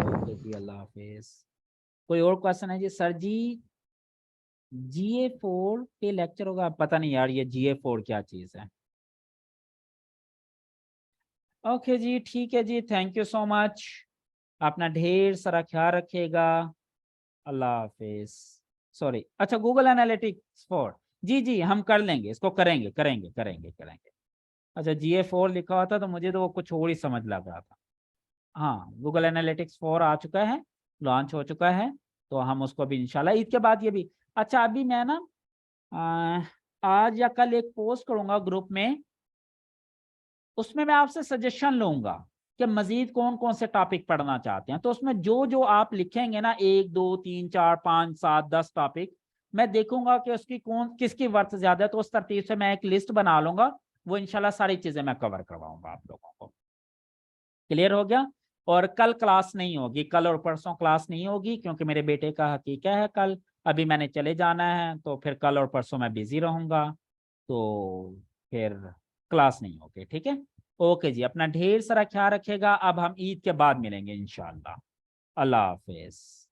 Okay जी, अल्लाह हाफिज। कोई और क्वेश्चन है जी? सर जी GA4 पे लेक्चर होगा? पता नहीं यार ये GA4 क्या चीज है। ओके जी, ठीक है जी, थैंक यू सो मच। अपना ढेर सारा ख्याल रखिएगा। अल्लाह हाफिज। सॉरी, अच्छा गूगल एनालिटिक्स 4, जी जी हम कर लेंगे इसको, करेंगे करेंगे करेंगे करेंगे। अच्छा GA4 लिखा हुआ था तो मुझे तो वो कुछ और ही समझ लग रहा था। हाँ, गूगल एनालिटिक्स 4 आ चुका है, लॉन्च हो चुका है। तो हम उसको भी इंशाल्लाह ईद के बाद ये भी। अच्छा अभी मैं ना आज या कल एक पोस्ट करूंगा ग्रुप में, उसमें मैं आपसे सजेशन लूंगा कि मजीद कौन कौन से टॉपिक पढ़ना चाहते हैं। तो उसमें जो जो आप लिखेंगे ना 1 2 3 4 5 7 10 टॉपिक, मैं देखूंगा कि उसकी कौन किसकी वर्थ ज्यादा है, तो उस तरतीब से मैं एक लिस्ट बना लूंगा, वो इंशाल्लाह सारी चीजें मैं कवर करवाऊंगा आप लोगों को। क्लियर हो गया? और कल क्लास नहीं होगी, कल और परसों क्लास नहीं होगी क्योंकि मेरे बेटे का हकीका है कल, अभी मैंने चले जाना है, तो फिर कल और परसों मैं बिजी रहूंगा, तो फिर क्लास नहीं होगी। ठीक है, ओके जी, अपना ढेर सारा ख्याल रखिएगा। अब हम ईद के बाद मिलेंगे इंशाल्लाह। अल्लाह हाफिज।